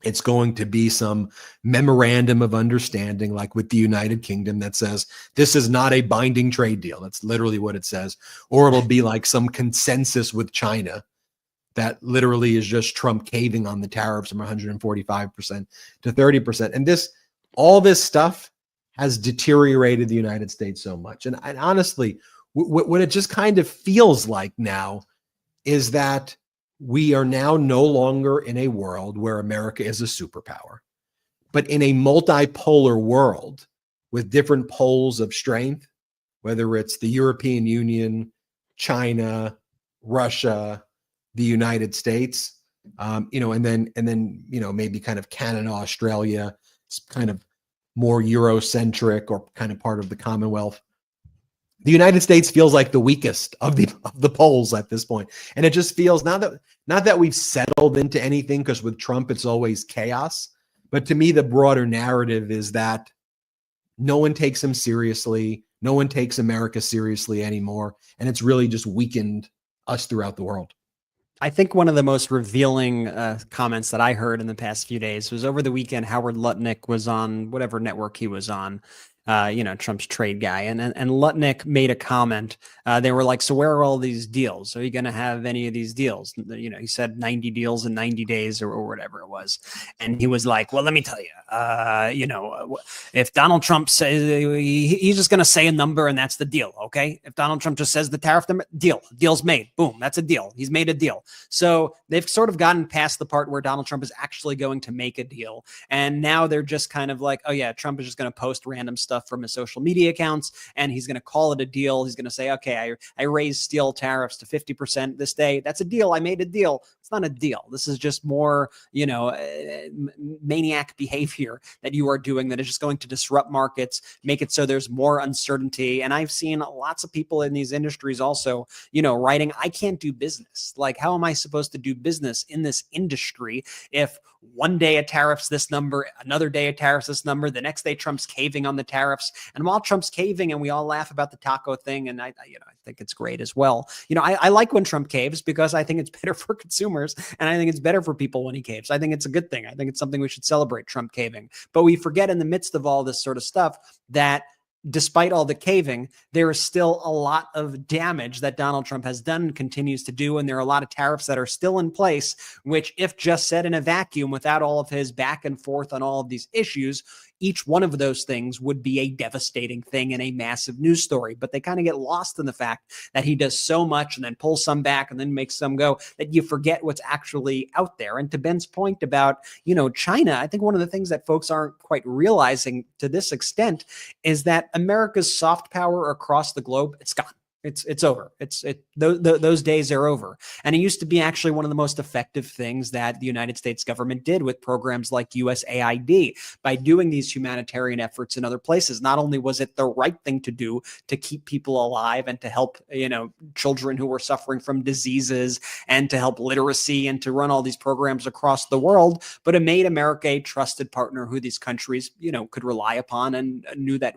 It's going to be some memorandum of understanding, like with the United Kingdom, that says this is not a binding trade deal. That's literally what it says. Or it'll be like some consensus with China that literally is just Trump caving on the tariffs from 145% to 30%. And all this stuff has deteriorated the United States so much. And honestly, what it just kind of feels like now is that we are now no longer in a world where America is a superpower, but in a multipolar world with different poles of strength, whether it's the European Union, China, Russia, the United States, you know, and then, you know, maybe kind of Canada, Australia, it's kind of more Eurocentric or kind of part of the Commonwealth. the United States feels like the weakest of the polls at this point. And it just feels not that we've settled into anything, because with Trump, it's always chaos. But to me, the broader narrative is that no one takes him seriously. No one takes America seriously anymore. And it's really just weakened us throughout the world. I think one of the most revealing comments that I heard in the past few days was over the weekend. Howard Lutnick was on whatever network he was on, Trump's trade guy. And Lutnick made a comment. They were like, so where are all these deals? Are you going to have any of these deals? He said 90 deals in 90 days or whatever it was. And he was like, well, let me tell you, if Donald Trump says he's just going to say a number and that's the deal. Okay. If Donald Trump just says the tariff number, deal's made. Boom. That's a deal. He's made a deal. So they've sort of gotten past the part where Donald Trump is actually going to make a deal. And now they're just kind of like, oh yeah, Trump is just going to post random stuff from his social media accounts and he's going to call it a deal. He's going to say, okay, I raised steel tariffs to 50% this day. That's a deal. I made a deal. It's not a deal. This is just more, maniac behavior that you are doing that is just going to disrupt markets, make it so there's more uncertainty. And I've seen lots of people in these industries also, writing, I can't do business. Like, how am I supposed to do business in this industry if one day a tariff's this number, another day a tariff's this number, the next day Trump's caving on the tariffs. And while Trump's caving and we all laugh about the taco thing, and I think it's great as well. I like when Trump caves because I think it's better for consumers and I think it's better for people when he caves. I think it's a good thing. I think it's something we should celebrate, Trump caving. But we forget in the midst of all this sort of stuff that despite all the caving, there is still a lot of damage that Donald Trump has done and continues to do. And there are a lot of tariffs that are still in place, which, if just said in a vacuum without all of his back and forth on all of these issues, each one of those things would be a devastating thing and a massive news story. But they kind of get lost in the fact that he does so much and then pulls some back and then makes some go that you forget what's actually out there. And to Ben's point about, China, I think one of the things that folks aren't quite realizing to this extent is that America's soft power across the globe, it's gone. It's over. Those days are over. And it used to be actually one of the most effective things that the United States government did with programs like USAID by doing these humanitarian efforts in other places. Not only was it the right thing to do to keep people alive and to help, children who were suffering from diseases and to help literacy and to run all these programs across the world, but it made America a trusted partner who these countries, could rely upon and knew that,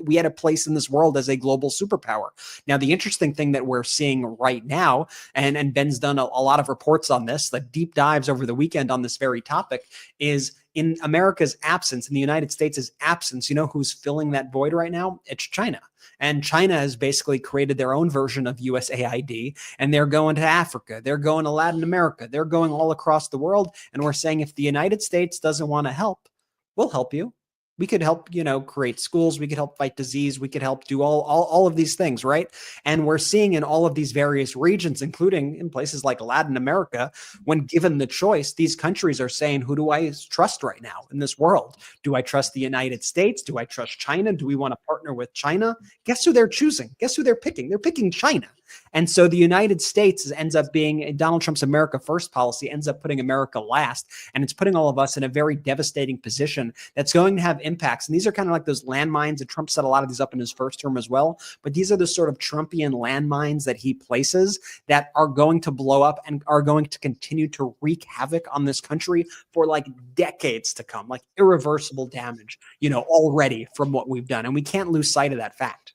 we had a place in this world as a global superpower. Now, the interesting thing that we're seeing right now, and Ben's done a lot of reports on this, like deep dives over the weekend on this very topic, is in America's absence, in the United States' absence, who's filling that void right now? It's China. And China has basically created their own version of USAID, and they're going to Africa. They're going to Latin America. They're going all across the world. And we're saying, if the United States doesn't want to help, we'll help you. We could help, create schools. We could help fight disease. We could help do all of these things, right? And we're seeing in all of these various regions, including in places like Latin America, when given the choice, these countries are saying, who do I trust right now in this world? Do I trust the United States? Do I trust China? Do we want to partner with China? Guess who they're choosing? Guess who they're picking? They're picking China. And so the United States ends up being, Donald Trump's America First policy ends up putting America last. And it's putting all of us in a very devastating position that's going to have impacts. And these are kind of like those landmines, and Trump set a lot of these up in his first term as well. But these are the sort of Trumpian landmines that he places that are going to blow up and are going to continue to wreak havoc on this country for like decades to come, like irreversible damage, already from what we've done. And we can't lose sight of that fact.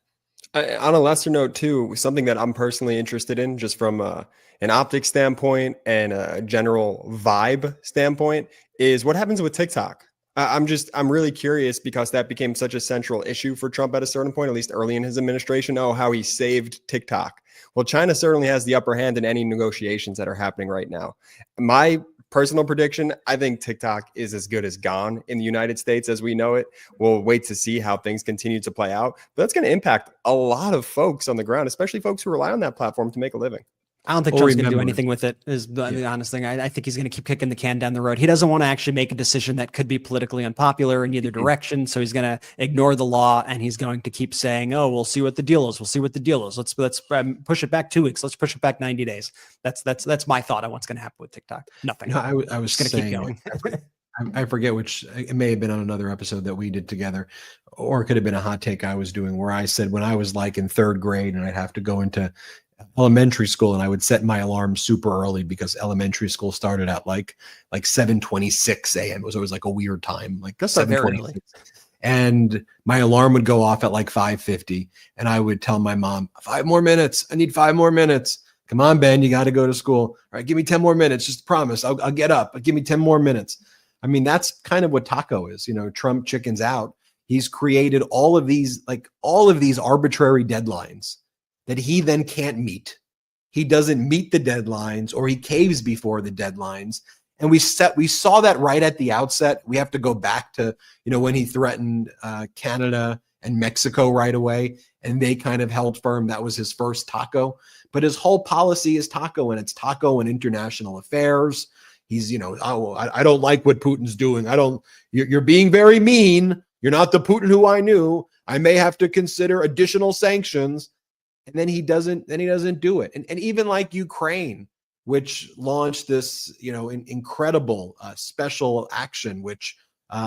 On a lesser note, too, something that I'm personally interested in, just from an optics standpoint and a general vibe standpoint, is what happens with TikTok. I'm really curious because that became such a central issue for Trump at a certain point, at least early in his administration. How he saved TikTok. Well, China certainly has the upper hand in any negotiations that are happening right now. My personal prediction, I think TikTok is as good as gone in the United States as we know it. We'll wait to see how things continue to play out. But that's going to impact a lot of folks on the ground, especially folks who rely on that platform to make a living. I don't think Trump's going to do anything with it, is the honest thing. I think he's going to keep kicking the can down the road. He doesn't want to actually make a decision that could be politically unpopular in either direction. So he's going to ignore the law, and he's going to keep saying, oh, we'll see what the deal is. We'll see what the deal is. Let's push it back 2 weeks. Let's push it back 90 days. That's my thought on what's going to happen with TikTok. Nothing. No, I was going to keep going. I forget which, it may have been on another episode that we did together, or it could have been a hot take I was doing where I said when I was like in third grade and I'd have to go into elementary school and I would set my alarm super early because elementary school started at like 7:26 a.m. It was always like a weird time, like 7:26. And my alarm would go off at like 5:50 and I would tell my mom, 5 more minutes. I need 5 more minutes. Come on, Ben, you got to go to school. All right, give me 10 more minutes. Just promise I'll get up, but give me 10 more minutes. I mean, that's kind of what Taco is. You know, Trump chickens out. He's created all of these arbitrary deadlines that he then can't meet. He doesn't meet the deadlines or he caves before the deadlines. And we saw that right at the outset. We have to go back to, you know, when he threatened Canada and Mexico right away, and they kind of held firm. That was his first taco. But his whole policy is taco, and it's taco and international affairs. He's, you know, oh, I don't like what Putin's doing. You're being very mean. You're not the Putin who I knew. I may have to consider additional sanctions. And then he doesn't do it. And even like Ukraine, which launched this, you know, incredible special action,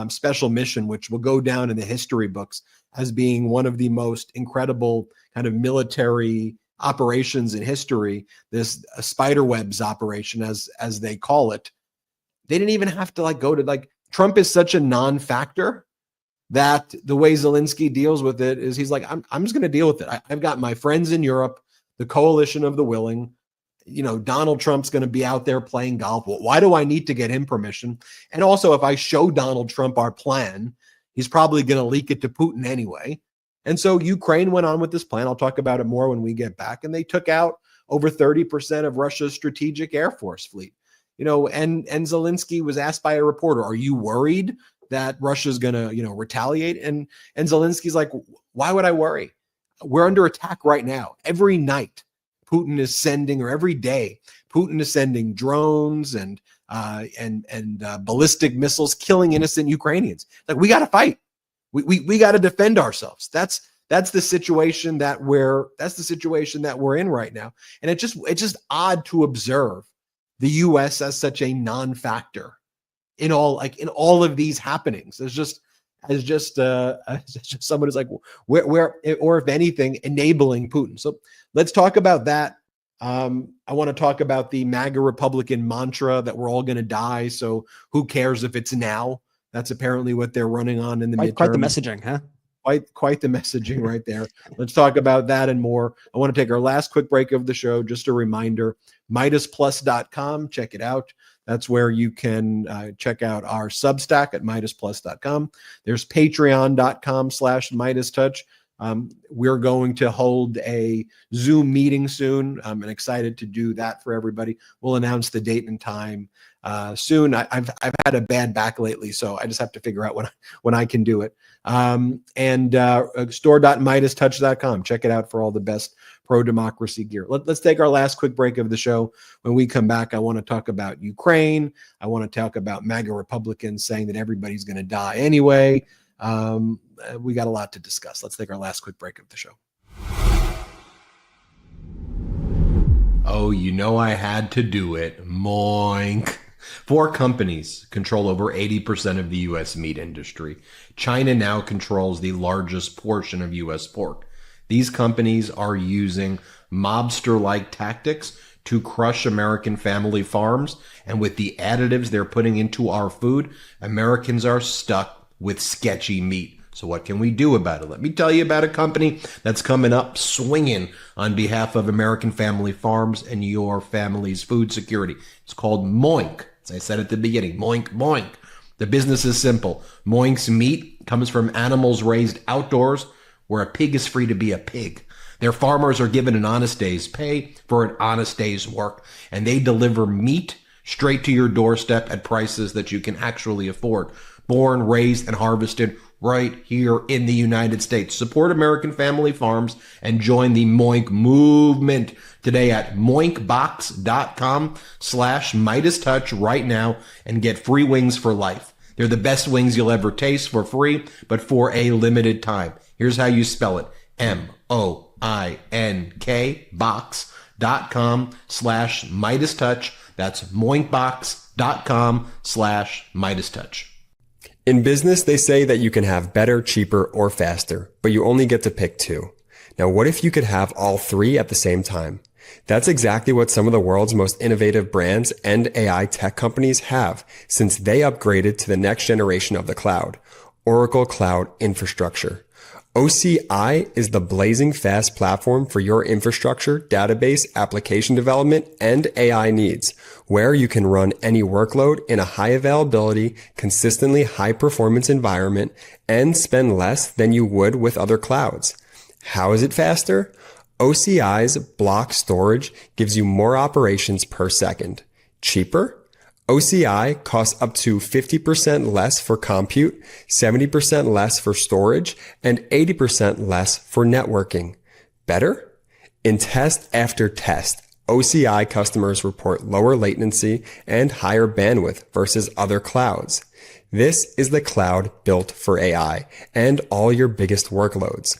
special mission, which will go down in the history books as being one of the most incredible kind of military operations in history, this spiderwebs operation, as they call it. They didn't even have to go to Trump is such a non-factor that the way Zelensky deals with it is he's like, I'm just going to deal with it. I've got my friends in Europe, the coalition of the willing. You know, Donald Trump's going to be out there playing golf. Well, why do I need to get him permission? And also, if I show Donald Trump our plan, he's probably going to leak it to Putin anyway. And so Ukraine went on with this plan. I'll talk about it more when we get back. And they took out over 30% of Russia's strategic Air Force fleet. You know, and Zelensky was asked by a reporter, are you worried that Russia's going to, you know, retaliate? And Zelensky's like, why would I worry? We're under attack right now. Every night Putin is sending, or every day Putin is sending drones and ballistic missiles killing innocent Ukrainians. Like, we got to fight. We got to defend ourselves. That's the situation that we're in right now. And it's just odd to observe the U.S. as such a non-factor in all of these happenings. As just someone who's like, where or if anything, enabling Putin. So let's talk about that. I want to talk about the MAGA Republican mantra that we're all going to die. So who cares if it's now? That's apparently what they're running on in the midterm. Quite the messaging, huh? Quite the messaging right there. Let's talk about that and more. I want to take our last quick break of the show. Just a reminder, MeidasPlus.com. Check it out. That's where you can check out our Substack at MeidasPlus.com. There's Patreon.com/MeidasTouch. We're going to hold a Zoom meeting soon. I'm excited to do that for everybody. We'll announce the date and time soon. I've had a bad back lately, so I just have to figure out when I can do it. Store.MeidasTouch.com. Check it out for all the best pro-democracy gear. Let's take our last quick break of the show. When we come back, I want to talk about Ukraine. I want to talk about MAGA Republicans saying that everybody's going to die anyway. We got a lot to discuss. Let's take our last quick break of the show. Oh, you know I had to do it. Moink. 4 companies control over 80% of the U.S. meat industry. China now controls the largest portion of U.S. pork. These companies are using mobster-like tactics to crush American family farms. And with the additives they're putting into our food, Americans are stuck with sketchy meat. So what can we do about it? Let me tell you about a company that's coming up swinging on behalf of American family farms and your family's food security. It's called Moink. As I said at the beginning, Moink, Moink. The business is simple. Moink's meat comes from animals raised outdoors where a pig is free to be a pig. Their farmers are given an honest day's pay for an honest day's work, and they deliver meat straight to your doorstep at prices that you can actually afford. Born, raised, and harvested right here in the United States. Support American family farms and join the Moink movement today at moinkbox.com/MeidasTouch right now and get free wings for life. They're the best wings you'll ever taste for free, but for a limited time. Here's how you spell it. MOINK box.com/MeidasTouch. moinkbox.com/MeidasTouch. That's moinkbox.com/MeidasTouch. In business, they say that you can have better, cheaper, or faster, but you only get to pick two. Now, what if you could have all three at the same time? That's exactly what some of the world's most innovative brands and AI tech companies have since they upgraded to the next generation of the cloud, Oracle Cloud Infrastructure. OCI is the blazing fast platform for your infrastructure, database, application development, and AI needs, where you can run any workload in a high availability, consistently high performance environment and spend less than you would with other clouds. How is it faster? OCI's block storage gives you more operations per second. Cheaper? OCI costs up to 50% less for compute, 70% less for storage, and 80% less for networking. Better? In test after test, OCI customers report lower latency and higher bandwidth versus other clouds. This is the cloud built for AI and all your biggest workloads.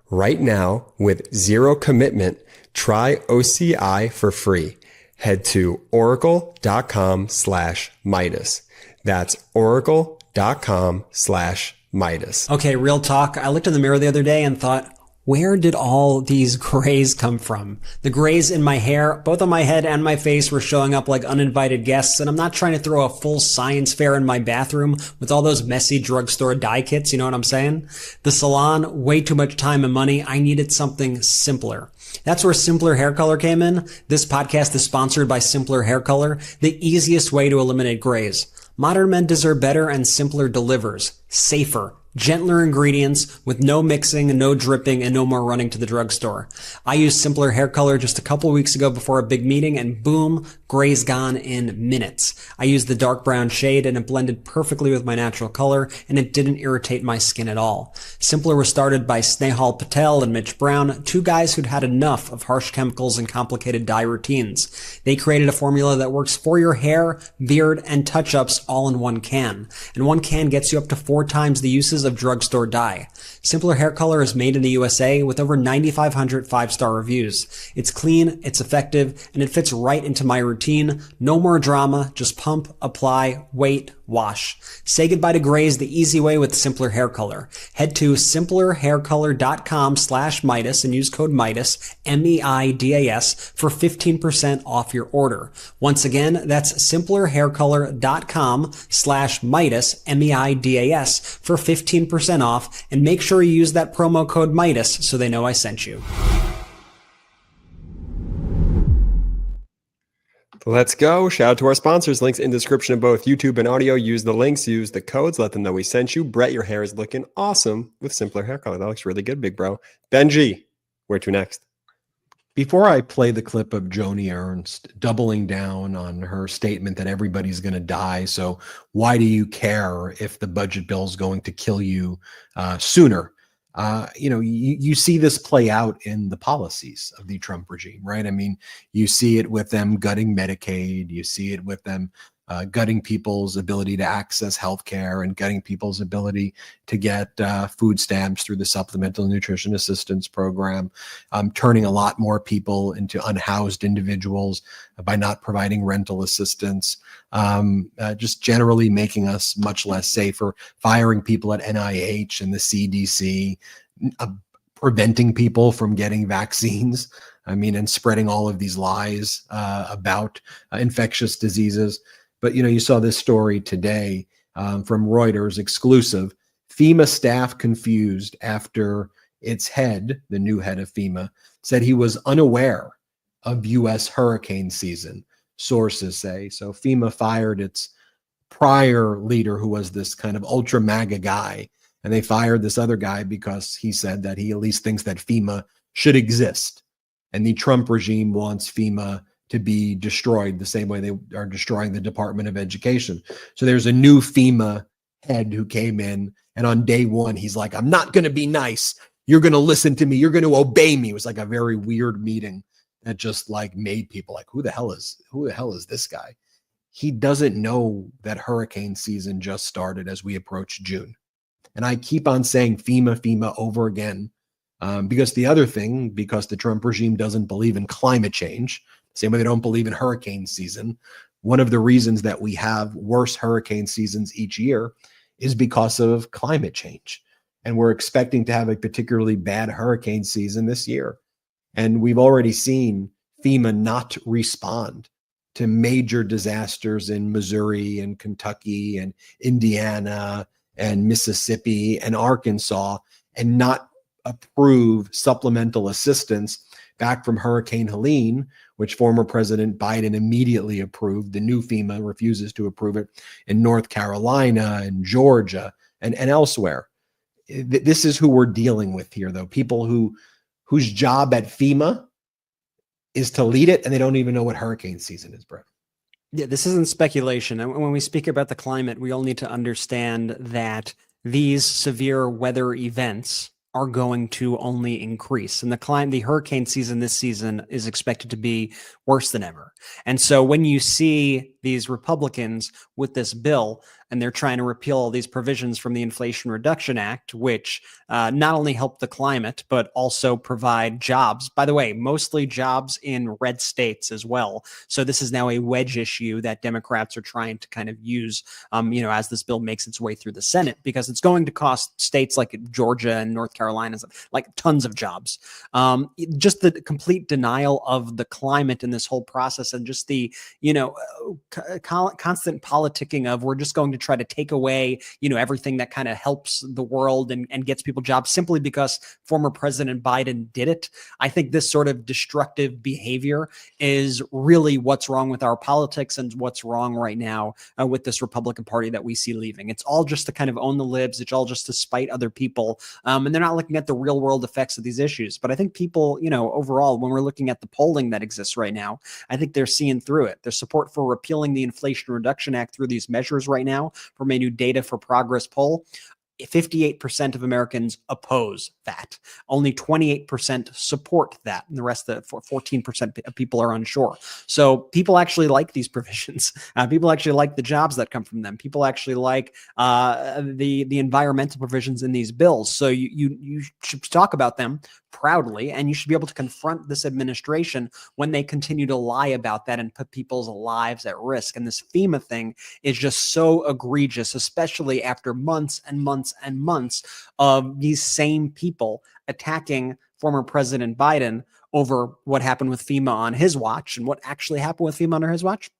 Right now, with zero commitment, try OCI for free. Head to oracle.com/Meidas. That's oracle.com/Meidas. Okay, real talk. I looked in the mirror the other day and thought, where did all these grays come from? The grays in my hair, both on my head and my face, were showing up like uninvited guests, and I'm not trying to throw a full science fair in my bathroom with all those messy drugstore dye kits, you know what I'm saying? The salon, way too much time and money. I needed something simpler. That's where Simpler Hair Color came in. This podcast is sponsored by Simpler Hair Color, the easiest way to eliminate grays. Modern men deserve better, and Simpler delivers. Safer, gentler ingredients with no mixing, no dripping, and no more running to the drugstore. I used Simpler Hair Color just a couple weeks ago before a big meeting, and boom, gray's gone in minutes. I used the dark brown shade, and it blended perfectly with my natural color, and it didn't irritate my skin at all. Simpler was started by Snehal Patel and Mitch Brown, two guys who'd had enough of harsh chemicals and complicated dye routines. They created a formula that works for your hair, beard, and touch-ups all in one can. And one can gets you up to 4 times the uses of drugstore dye. Simpler Hair Color is made in the USA with over 9,500 5-star reviews. It's clean, it's effective, and it fits right into my routine. No more drama, just pump, apply, wait, wash. Say goodbye to grays the easy way with Simpler Hair Color. Head to simplerhaircolor.com/Meidas and use code Meidas, M-E-I-D-A-S, for 15% off your order. Once again, that's simplerhaircolor.com/Meidas, M-E-I-D-A-S, for 15% off, and make sure you use that promo code Meidas so they know I sent you. Let's go. Shout out to our sponsors. Links in description of both YouTube and audio. Use the links, use the codes, let them know we sent you. Brett, your hair is looking awesome with Simpler Hair Color. That looks really good, big bro. Benji, where to next? Before I play the clip of Joni Ernst doubling down on her statement that everybody's going to die, so why do you care if the budget bill is going to kill you sooner? You see this play out in the policies of the Trump regime, right? I mean, you see it with them gutting Medicaid. You see it with them gutting people's ability to access healthcare and gutting people's ability to get food stamps through the Supplemental Nutrition Assistance Program, turning a lot more people into unhoused individuals by not providing rental assistance, just generally making us much less safer, firing people at NIH and the CDC, preventing people from getting vaccines. I mean, and spreading all of these lies about infectious diseases. But, you saw this story today from Reuters, exclusive. FEMA staff confused after its head, the new head of FEMA, said he was unaware of U.S. hurricane season, sources say. So FEMA fired its prior leader, who was this kind of ultra MAGA guy, and they fired this other guy because he said that he at least thinks that FEMA should exist. And the Trump regime wants FEMA to be destroyed the same way they are destroying the Department of Education. So there's a new FEMA head who came in, and on day one, he's like, I'm not going to be nice. You're going to listen to me. You're going to obey me. It was like a very weird meeting that just like made people like, who the hell is this guy? He doesn't know that hurricane season just started as we approach June. And I keep on saying FEMA over again. Because the other thing, because the Trump regime doesn't believe in climate change, same way they don't believe in hurricane season, one of the reasons that we have worse hurricane seasons each year is because of climate change. And we're expecting to have a particularly bad hurricane season this year. And we've already seen FEMA not respond to major disasters in Missouri and Kentucky and Indiana and Mississippi and Arkansas, and not approve supplemental assistance back from Hurricane Helene, which former President Biden immediately approved. The new FEMA refuses to approve it in North Carolina and Georgia and elsewhere. This is who we're dealing with here, though. People whose job at FEMA is to lead it, and they don't even know what hurricane season is, Brett. Yeah, this isn't speculation. And when we speak about the climate, we all need to understand that these severe weather events are going to only increase. And the hurricane season this season is expected to be worse than ever. And so when you see these Republicans with this bill, and they're trying to repeal all these provisions from the Inflation Reduction Act, which not only help the climate, but also provide jobs. By the way, mostly jobs in red states as well. So this is now a wedge issue that Democrats are trying to kind of use, as this bill makes its way through the Senate, because it's going to cost states like Georgia and North Carolina like tons of jobs. Just the complete denial of the climate in this whole process, and just the, constant politicking of, we're just going to try to take away, everything that kind of helps the world and gets people jobs simply because former President Biden did it. I think this sort of destructive behavior is really what's wrong with our politics and what's wrong right now with this Republican Party that we see leaving. It's all just to kind of own the libs. It's all just to spite other people. And they're not looking at the real world effects of these issues. But I think people, overall, when we're looking at the polling that exists right now, I think they're seeing through it. There's support for repealing the Inflation Reduction Act through these measures right now from a new Data for Progress poll. 58% of Americans oppose that. Only 28% support that. And the rest of the 14% of people are unsure. So people actually like these provisions. People actually like the jobs that come from them. People actually like the environmental provisions in these bills. So you should talk about them proudly, and you should be able to confront this administration when they continue to lie about that and put people's lives at risk. And this FEMA thing is just so egregious, especially after months and months and months of these same people attacking former President Biden over what happened with FEMA on his watch. And what actually happened with FEMA on his watch?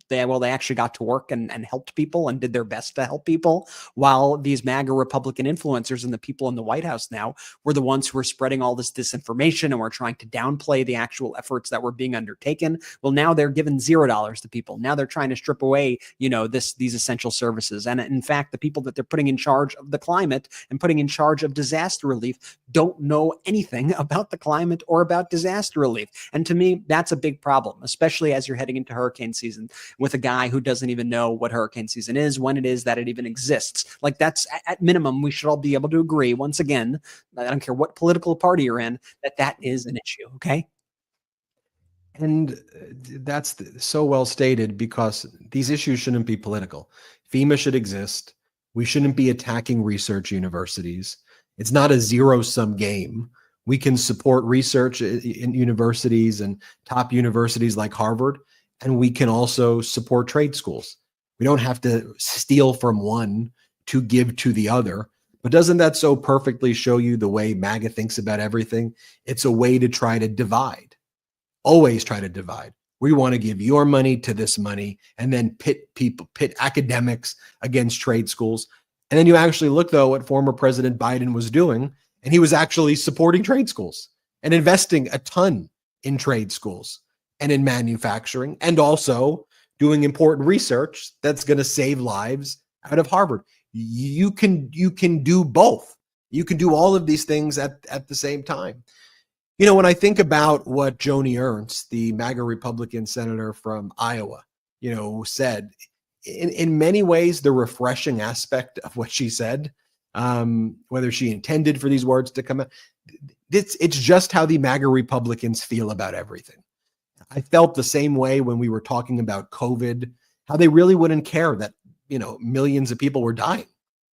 They actually got to work and helped people and did their best to help people, while these MAGA Republican influencers and the people in the White House now were the ones who were spreading all this disinformation and were trying to downplay the actual efforts that were being undertaken. Well, now they're giving $0 to people. Now they're trying to strip away, these essential services. And in fact, the people that they're putting in charge of the climate and putting in charge of disaster relief don't know anything about the climate or about disaster relief. And to me, that's a big problem, especially as you're heading into hurricane season with a guy who doesn't even know what hurricane season is, when it is, that it even exists. Like, that's at minimum, we should all be able to agree, once again, I don't care what political party you're in, that is an issue. Okay. And that's so well stated, because these issues shouldn't be political. FEMA should exist. We shouldn't be attacking research universities. It's not a zero-sum game. We can support research in universities and top universities like Harvard, and we can also support trade schools. We don't have to steal from one to give to the other. But doesn't that so perfectly show you the way MAGA thinks about everything? It's a way to try to divide. Always try to divide. We want to give your money to this money, and then pit academics against trade schools. And then you actually look, though, what former President Biden was doing, and he was actually supporting trade schools and investing a ton in trade schools and in manufacturing, and also doing important research that's going to save lives out of Harvard. You can do both. You can do all of these things at the same time. When I think about what Joni Ernst, the MAGA Republican senator from Iowa, said, in many ways, the refreshing aspect of what she said, whether she intended for these words to come out, it's just how the MAGA Republicans feel about everything. I felt the same way when we were talking about COVID, how they really wouldn't care that, millions of people were dying.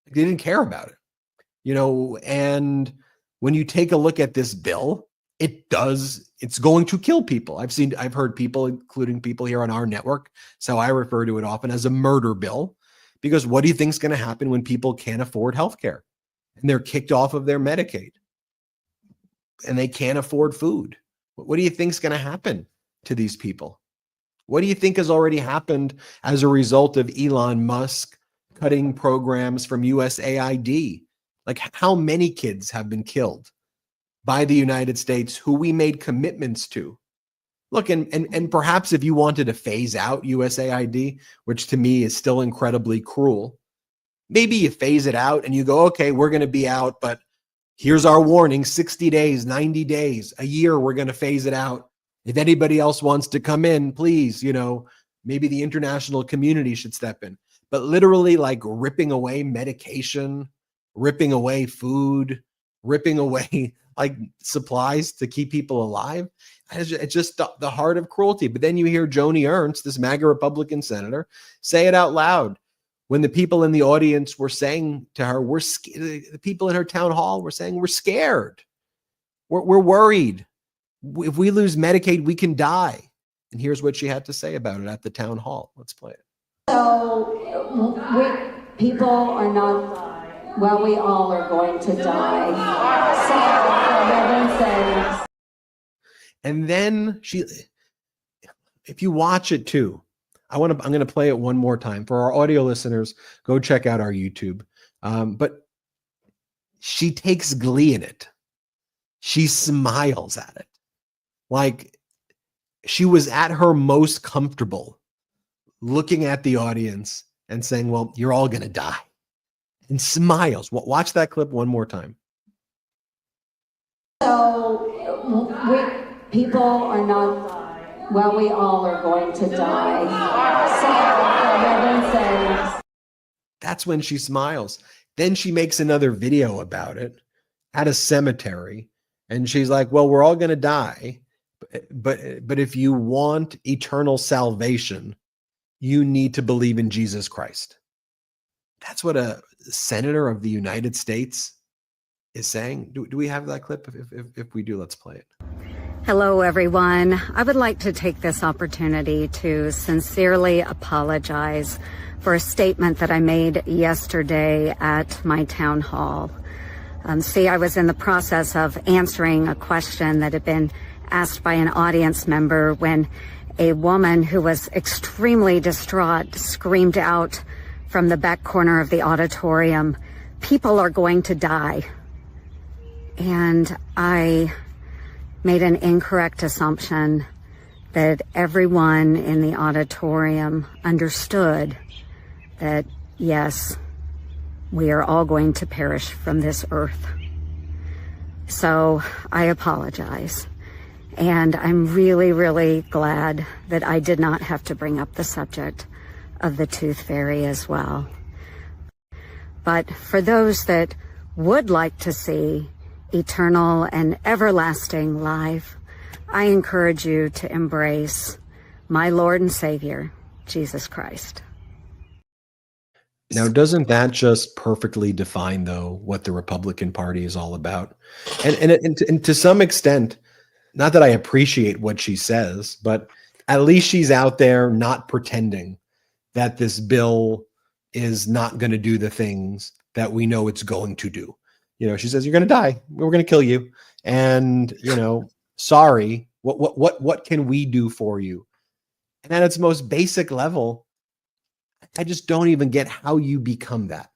They didn't care about it, and when you take a look at this bill, it's going to kill people. I've heard people, including people here on our network, so I refer to it often as a murder bill, because what do you think is going to happen when people can't afford healthcare and they're kicked off of their Medicaid and they can't afford food? What do you think is going to happen to these people? What do you think has already happened as a result of Elon Musk cutting programs from USAID? Like, how many kids have been killed by the United States who we made commitments to? Look, and perhaps if you wanted to phase out USAID, which to me is still incredibly cruel, maybe you phase it out and you go, okay, we're going to be out, but here's our warning: 60 days, 90 days, a year, we're going to phase it out. If anybody else wants to come in, please, maybe the international community should step in. But literally, like, ripping away medication, ripping away food, ripping away like supplies to keep people alive. It's just the heart of cruelty. But then you hear Joni Ernst, this MAGA Republican senator, say it out loud when the people in the audience were saying to her, the people in her town hall were saying, we're scared. We're worried. If we lose Medicaid, we can die. And here's what she had to say about it at the town hall. Let's play it. So people are not, well, we all are going to die. So, for heaven's sakes. And then if you watch it too, I'm going to play it one more time for our audio listeners. Go check out our YouTube. But she takes glee in it. She smiles at it. Like she was at her most comfortable looking at the audience and saying, well, you're all going to die, and smiles. Watch that clip one more time. So people are not, well, we all are going to die. So, for heaven's sakes. That's when she smiles. Then she makes another video about it at a cemetery. And she's like, well, we're all going to die. But if you want eternal salvation, you need to believe in Jesus Christ. That's what a senator of the United States is saying. Do we have that clip? If we do, let's play it. Hello, everyone. I would like to take this opportunity to sincerely apologize for a statement that I made yesterday at my town hall. I was in the process of answering a question that had been asked by an audience member when a woman who was extremely distraught screamed out from the back corner of the auditorium, "People are going to die." And I made an incorrect assumption that everyone in the auditorium understood that, yes, we are all going to perish from this earth. So I apologize. And I'm really, really glad that I did not have to bring up the subject of the tooth fairy as well. But for those that would like to see eternal and everlasting life, I encourage you to embrace my Lord and Savior, Jesus Christ. Now, doesn't that just perfectly define, though, what the Republican Party is all about? And to some extent, not that I appreciate what she says, but at least she's out there not pretending that this bill is not going to do the things that we know it's going to do. She says, you're going to die. We're going to kill you. And, sorry, what can we do for you? And at its most basic level, I just don't even get how you become that.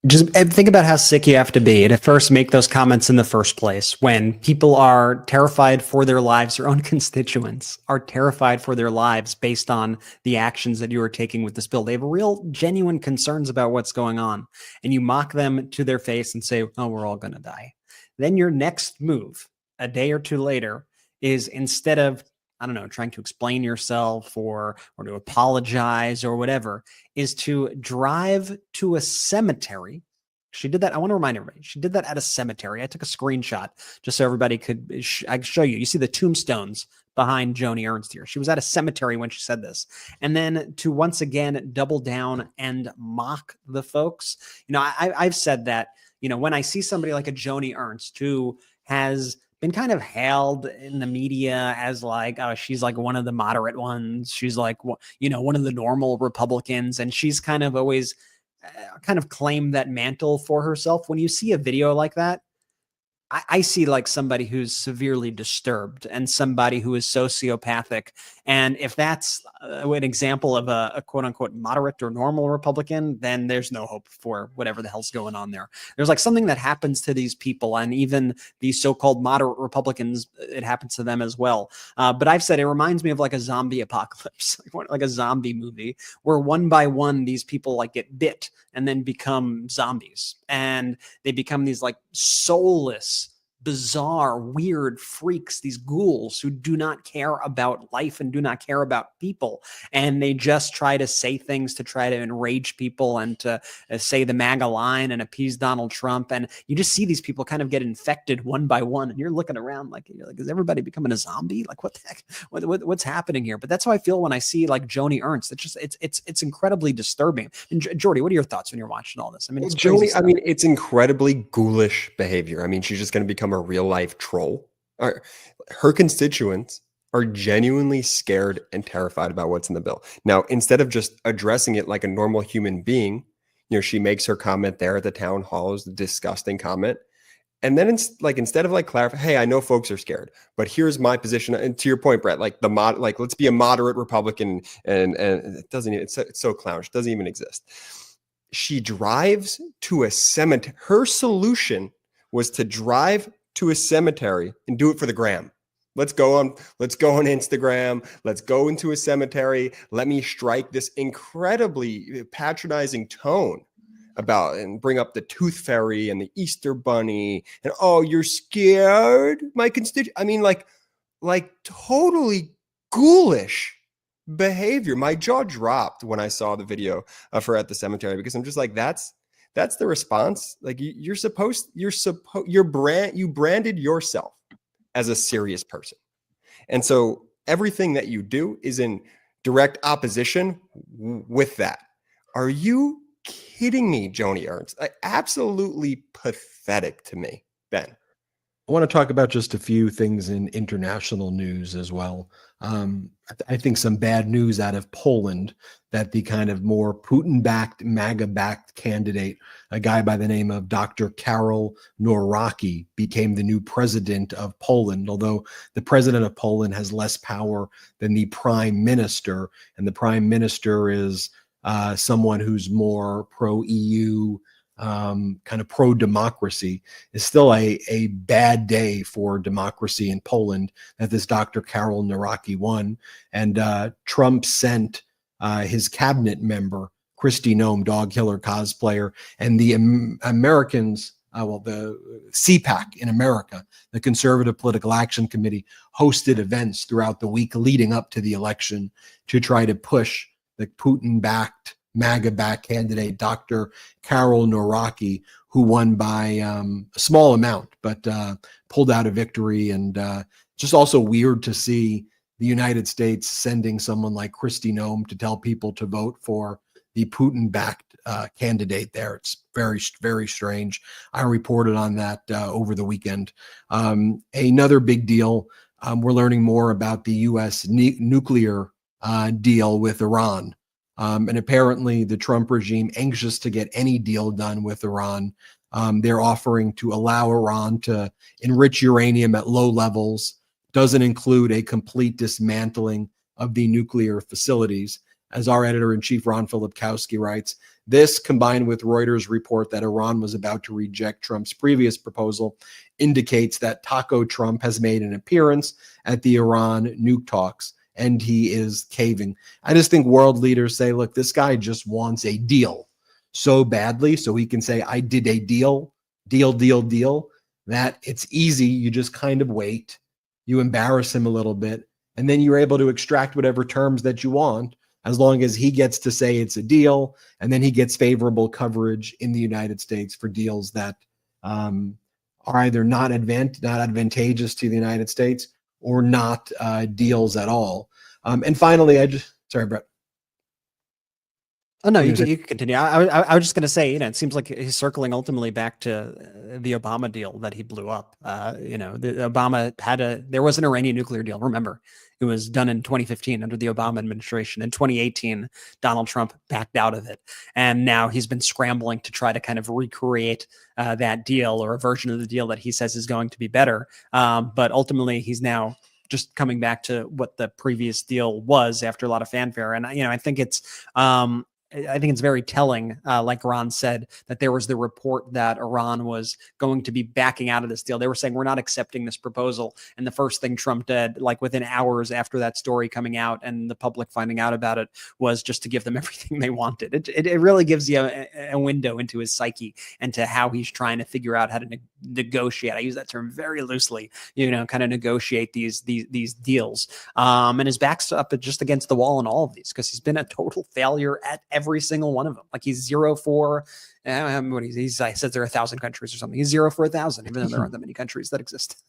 Just think about how sick you have to be to first make those comments in the first place when people are terrified for their lives. Their own constituents are terrified for their lives based on the actions that you are taking with this bill. They have real, genuine concerns about what's going on. And you mock them to their face and say, oh, we're all going to die. Then your next move, a day or two later, is instead of, trying to explain yourself or to apologize or whatever, is to drive to a cemetery. She did that. I want to remind everybody, she did that at a cemetery. I took a screenshot just so everybody could I can show you. You see the tombstones behind Joni Ernst here. She was at a cemetery when she said this. And then to once again double down and mock the folks. I've said that, You know, when I see somebody like a Joni Ernst, who has been kind of hailed in the media as like, oh, she's like one of the moderate ones. She's like, you know, one of the normal Republicans. And she's kind of always kind of claimed that mantle for herself. When you see a video like that, I see like somebody who's severely disturbed and somebody who is sociopathic. And if that's an example of a quote unquote moderate or normal Republican, then there's no hope for whatever the hell's going on there. There's like something that happens to these people, and even these so-called moderate Republicans, it happens to them as well. But I've said it reminds me of like a zombie apocalypse, like a zombie movie where one by one, these people like get bit and then become zombies, and they become these like soulless, bizarre, weird freaks, these ghouls who do not care about life and do not care about people. And they just try to say things to try to enrage people and to say the MAGA line and appease Donald Trump. And you just see these people kind of get infected one by one. And you're looking around like, is everybody becoming a zombie? Like, what the heck? What's happening here? But that's how I feel when I see like Joni Ernst. It's incredibly disturbing. And Jordy, what are your thoughts when you're watching all this? I mean, it's Joni, it's incredibly ghoulish behavior. I mean, she's just going to become a real life troll. Her constituents are genuinely scared and terrified about what's in the bill. Now, instead of just addressing it like a normal human being, you know, she makes her comment there at the town hall, is the disgusting comment. And then instead of like clarify, hey, I know folks are scared, but here's my position. And to your point, Brett, like let's be a moderate Republican, and it doesn't even, it's so clownish, it doesn't even exist. She drives to a cemetery. Her solution was to drive to a cemetery and do it for the gram. Let's go on Instagram. Let's go into a cemetery. Let me strike this incredibly patronizing tone about and bring up the tooth fairy and the Easter bunny. And, oh, you're scared? My constituent. I mean, like totally ghoulish behavior. My jaw dropped when I saw the video of her at the cemetery, because I'm just like, that's the response. Like you branded yourself as a serious person. And so everything that you do is in direct opposition with that. Are you kidding me, Joni Ernst? Absolutely pathetic to me, Ben. I want to talk about just a few things in international news as well. I think some bad news out of Poland, that the kind of more Putin-backed, MAGA-backed candidate, a guy by the name of Dr. Karol Nawrocki, became the new president of Poland, although the president of Poland has less power than the prime minister, and the prime minister is someone who's more pro-EU, kind of pro-democracy. Is still a bad day for democracy in Poland that this Dr. Karol Nawrocki won. And Trump sent his cabinet member, Kristi Noem, dog killer cosplayer, and the Americans, the CPAC in America, the Conservative Political Action Committee, hosted events throughout the week leading up to the election to try to push the Putin-backed, MAGA-backed candidate, Dr. Karol Nawrocki, who won by a small amount, but pulled out a victory. And just also weird to see the United States sending someone like Kristi Noem to tell people to vote for the Putin-backed candidate there. It's very, very strange. I reported on that over the weekend. Another big deal, we're learning more about the U.S. nuclear deal with Iran. And apparently the Trump regime, anxious to get any deal done with Iran, they're offering to allow Iran to enrich uranium at low levels. Doesn't include a complete dismantling of the nuclear facilities. As our editor-in-chief, Ron Filipkowski, writes, this, combined with Reuters' report that Iran was about to reject Trump's previous proposal, indicates that Taco Trump has made an appearance at the Iran nuke talks, and he is caving. I just think world leaders say, look, this guy just wants a deal so badly so he can say, I did a deal, that it's easy. You just kind of wait. You embarrass him a little bit, and then you're able to extract whatever terms that you want, as long as he gets to say it's a deal, and then he gets favorable coverage in the United States for deals that are either not advantageous to the United States or not deals at all. And finally, sorry, Brett. Oh, no, you can continue. I was just going to say, it seems like he's circling ultimately back to the Obama deal that he blew up. There was an Iranian nuclear deal. Remember, it was done in 2015 under the Obama administration. In 2018, Donald Trump backed out of it. And now he's been scrambling to try to kind of recreate that deal, or a version of the deal that he says is going to be better. But ultimately, he's now just coming back to what the previous deal was after a lot of fanfare. And, I think it's very telling, like Ron said, that there was the report that Iran was going to be backing out of this deal. They were saying, we're not accepting this proposal. And the first thing Trump did, like within hours after that story coming out and the public finding out about it, was just to give them everything they wanted. It really gives you a window into his psyche and to how he's trying to figure out how to negotiate. I use that term very loosely, kind of negotiate these deals. And his back's up just against the wall in all of these, because he's been a total failure at every single one of them. Like he's 0 for, I said there are 1,000 countries or something. He's 0 for 1,000, even though there aren't that many countries that exist.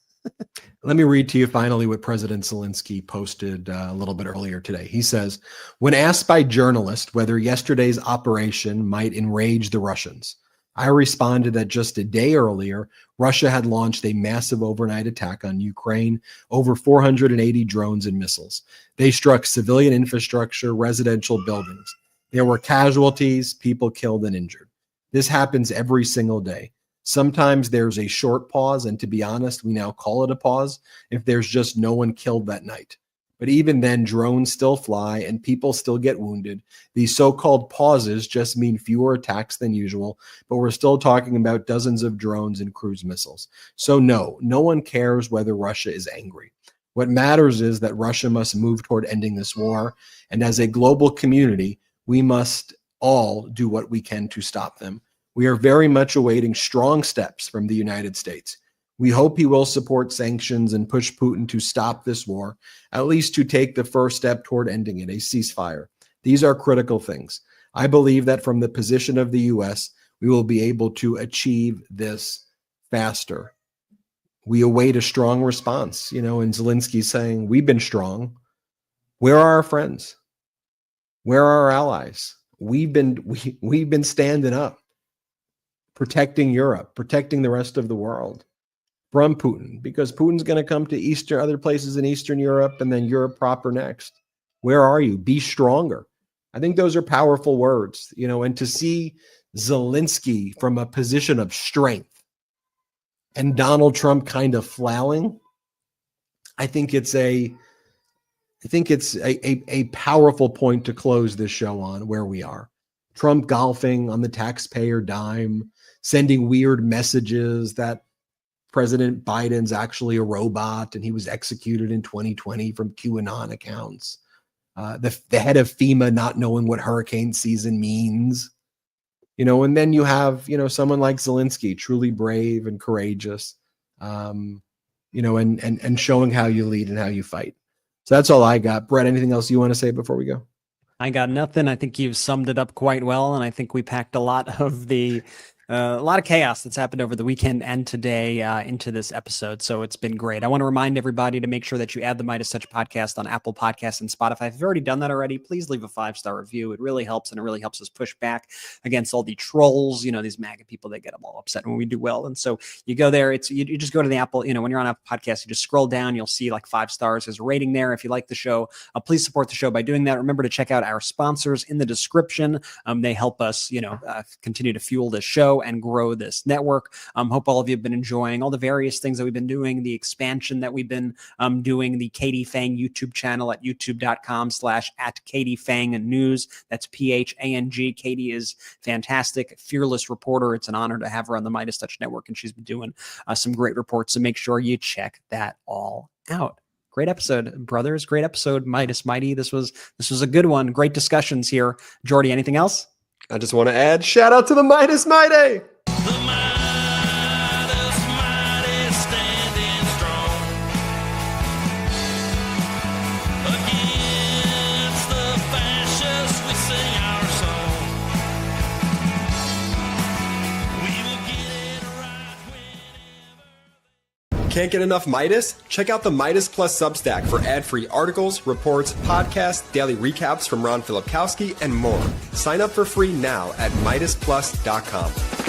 Let me read to you finally what President Zelensky posted a little bit earlier today. He says, when asked by journalists whether yesterday's operation might enrage the Russians, I responded that just a day earlier, Russia had launched a massive overnight attack on Ukraine, over 480 drones and missiles. They struck civilian infrastructure, residential buildings. There were casualties, people killed and injured. This happens every single day. Sometimes there's a short pause, and to be honest, we now call it a pause if there's just no one killed that night. But even then, drones still fly and people still get wounded. These so-called pauses just mean fewer attacks than usual, but we're still talking about dozens of drones and cruise missiles. So no one cares whether Russia is angry. What matters is that Russia must move toward ending this war, and as a global community, we must all do what we can to stop them. We are very much awaiting strong steps from the United States. We hope he will support sanctions and push Putin to stop this war, at least to take the first step toward ending it, a ceasefire. These are critical things. I believe that from the position of the U.S., we will be able to achieve this faster. We await a strong response, and Zelensky saying, we've been strong. Where are our friends? Where are our allies? We've been standing up, protecting Europe, protecting the rest of the world from Putin, because Putin's going to come to other places in Eastern Europe, and then Europe proper next. Where are you? Be stronger. I think those are powerful words, and to see Zelensky from a position of strength and Donald Trump kind of flailing, I think it's a powerful point to close this show on, where we are. Trump golfing on the taxpayer dime, sending weird messages that President Biden's actually a robot and he was executed in 2020 from QAnon accounts. The head of FEMA not knowing what hurricane season means. And then you have, someone like Zelensky, truly brave and courageous, and showing how you lead and how you fight. So that's all I got. Brett, anything else you want to say before we go? I got nothing. I think you've summed it up quite well, and I think we packed a lot of chaos that's happened over the weekend and today into this episode. So it's been great. I want to remind everybody to make sure that you add the MeidasTouch Podcast on Apple Podcasts and Spotify. If you've already done that already, please leave a 5-star review. It really helps, and it really helps us push back against all the trolls, these MAGA people that get them all upset when we do well. And so you go there, you just go to the Apple, when you're on Apple Podcasts, you just scroll down, you'll see like 5 stars. There's a rating there. If you like the show, please support the show by doing that. Remember to check out our sponsors in the description. They help us, continue to fuel this show and grow this network. Hope all of you have been enjoying all the various things that we've been doing, the expansion that we've been doing, the Katie Phang YouTube channel at youtube.com/@KatiePhangNews. That's PHANG. Katie is fantastic, fearless reporter. It's an honor to have her on the MeidasTouch Network, and she's been doing some great reports. So make sure you check that all out. Great episode, brothers. Great episode, Midas Mighty. This was a good one. Great discussions here. Jordy, anything else? I just want to add, shout out to the Midas Mighty. Can't get enough Meidas? Check out the Meidas Plus Substack for ad-free articles, reports, podcasts, daily recaps from Ron Filipkowski, and more. Sign up for free now at MeidasPlus.com.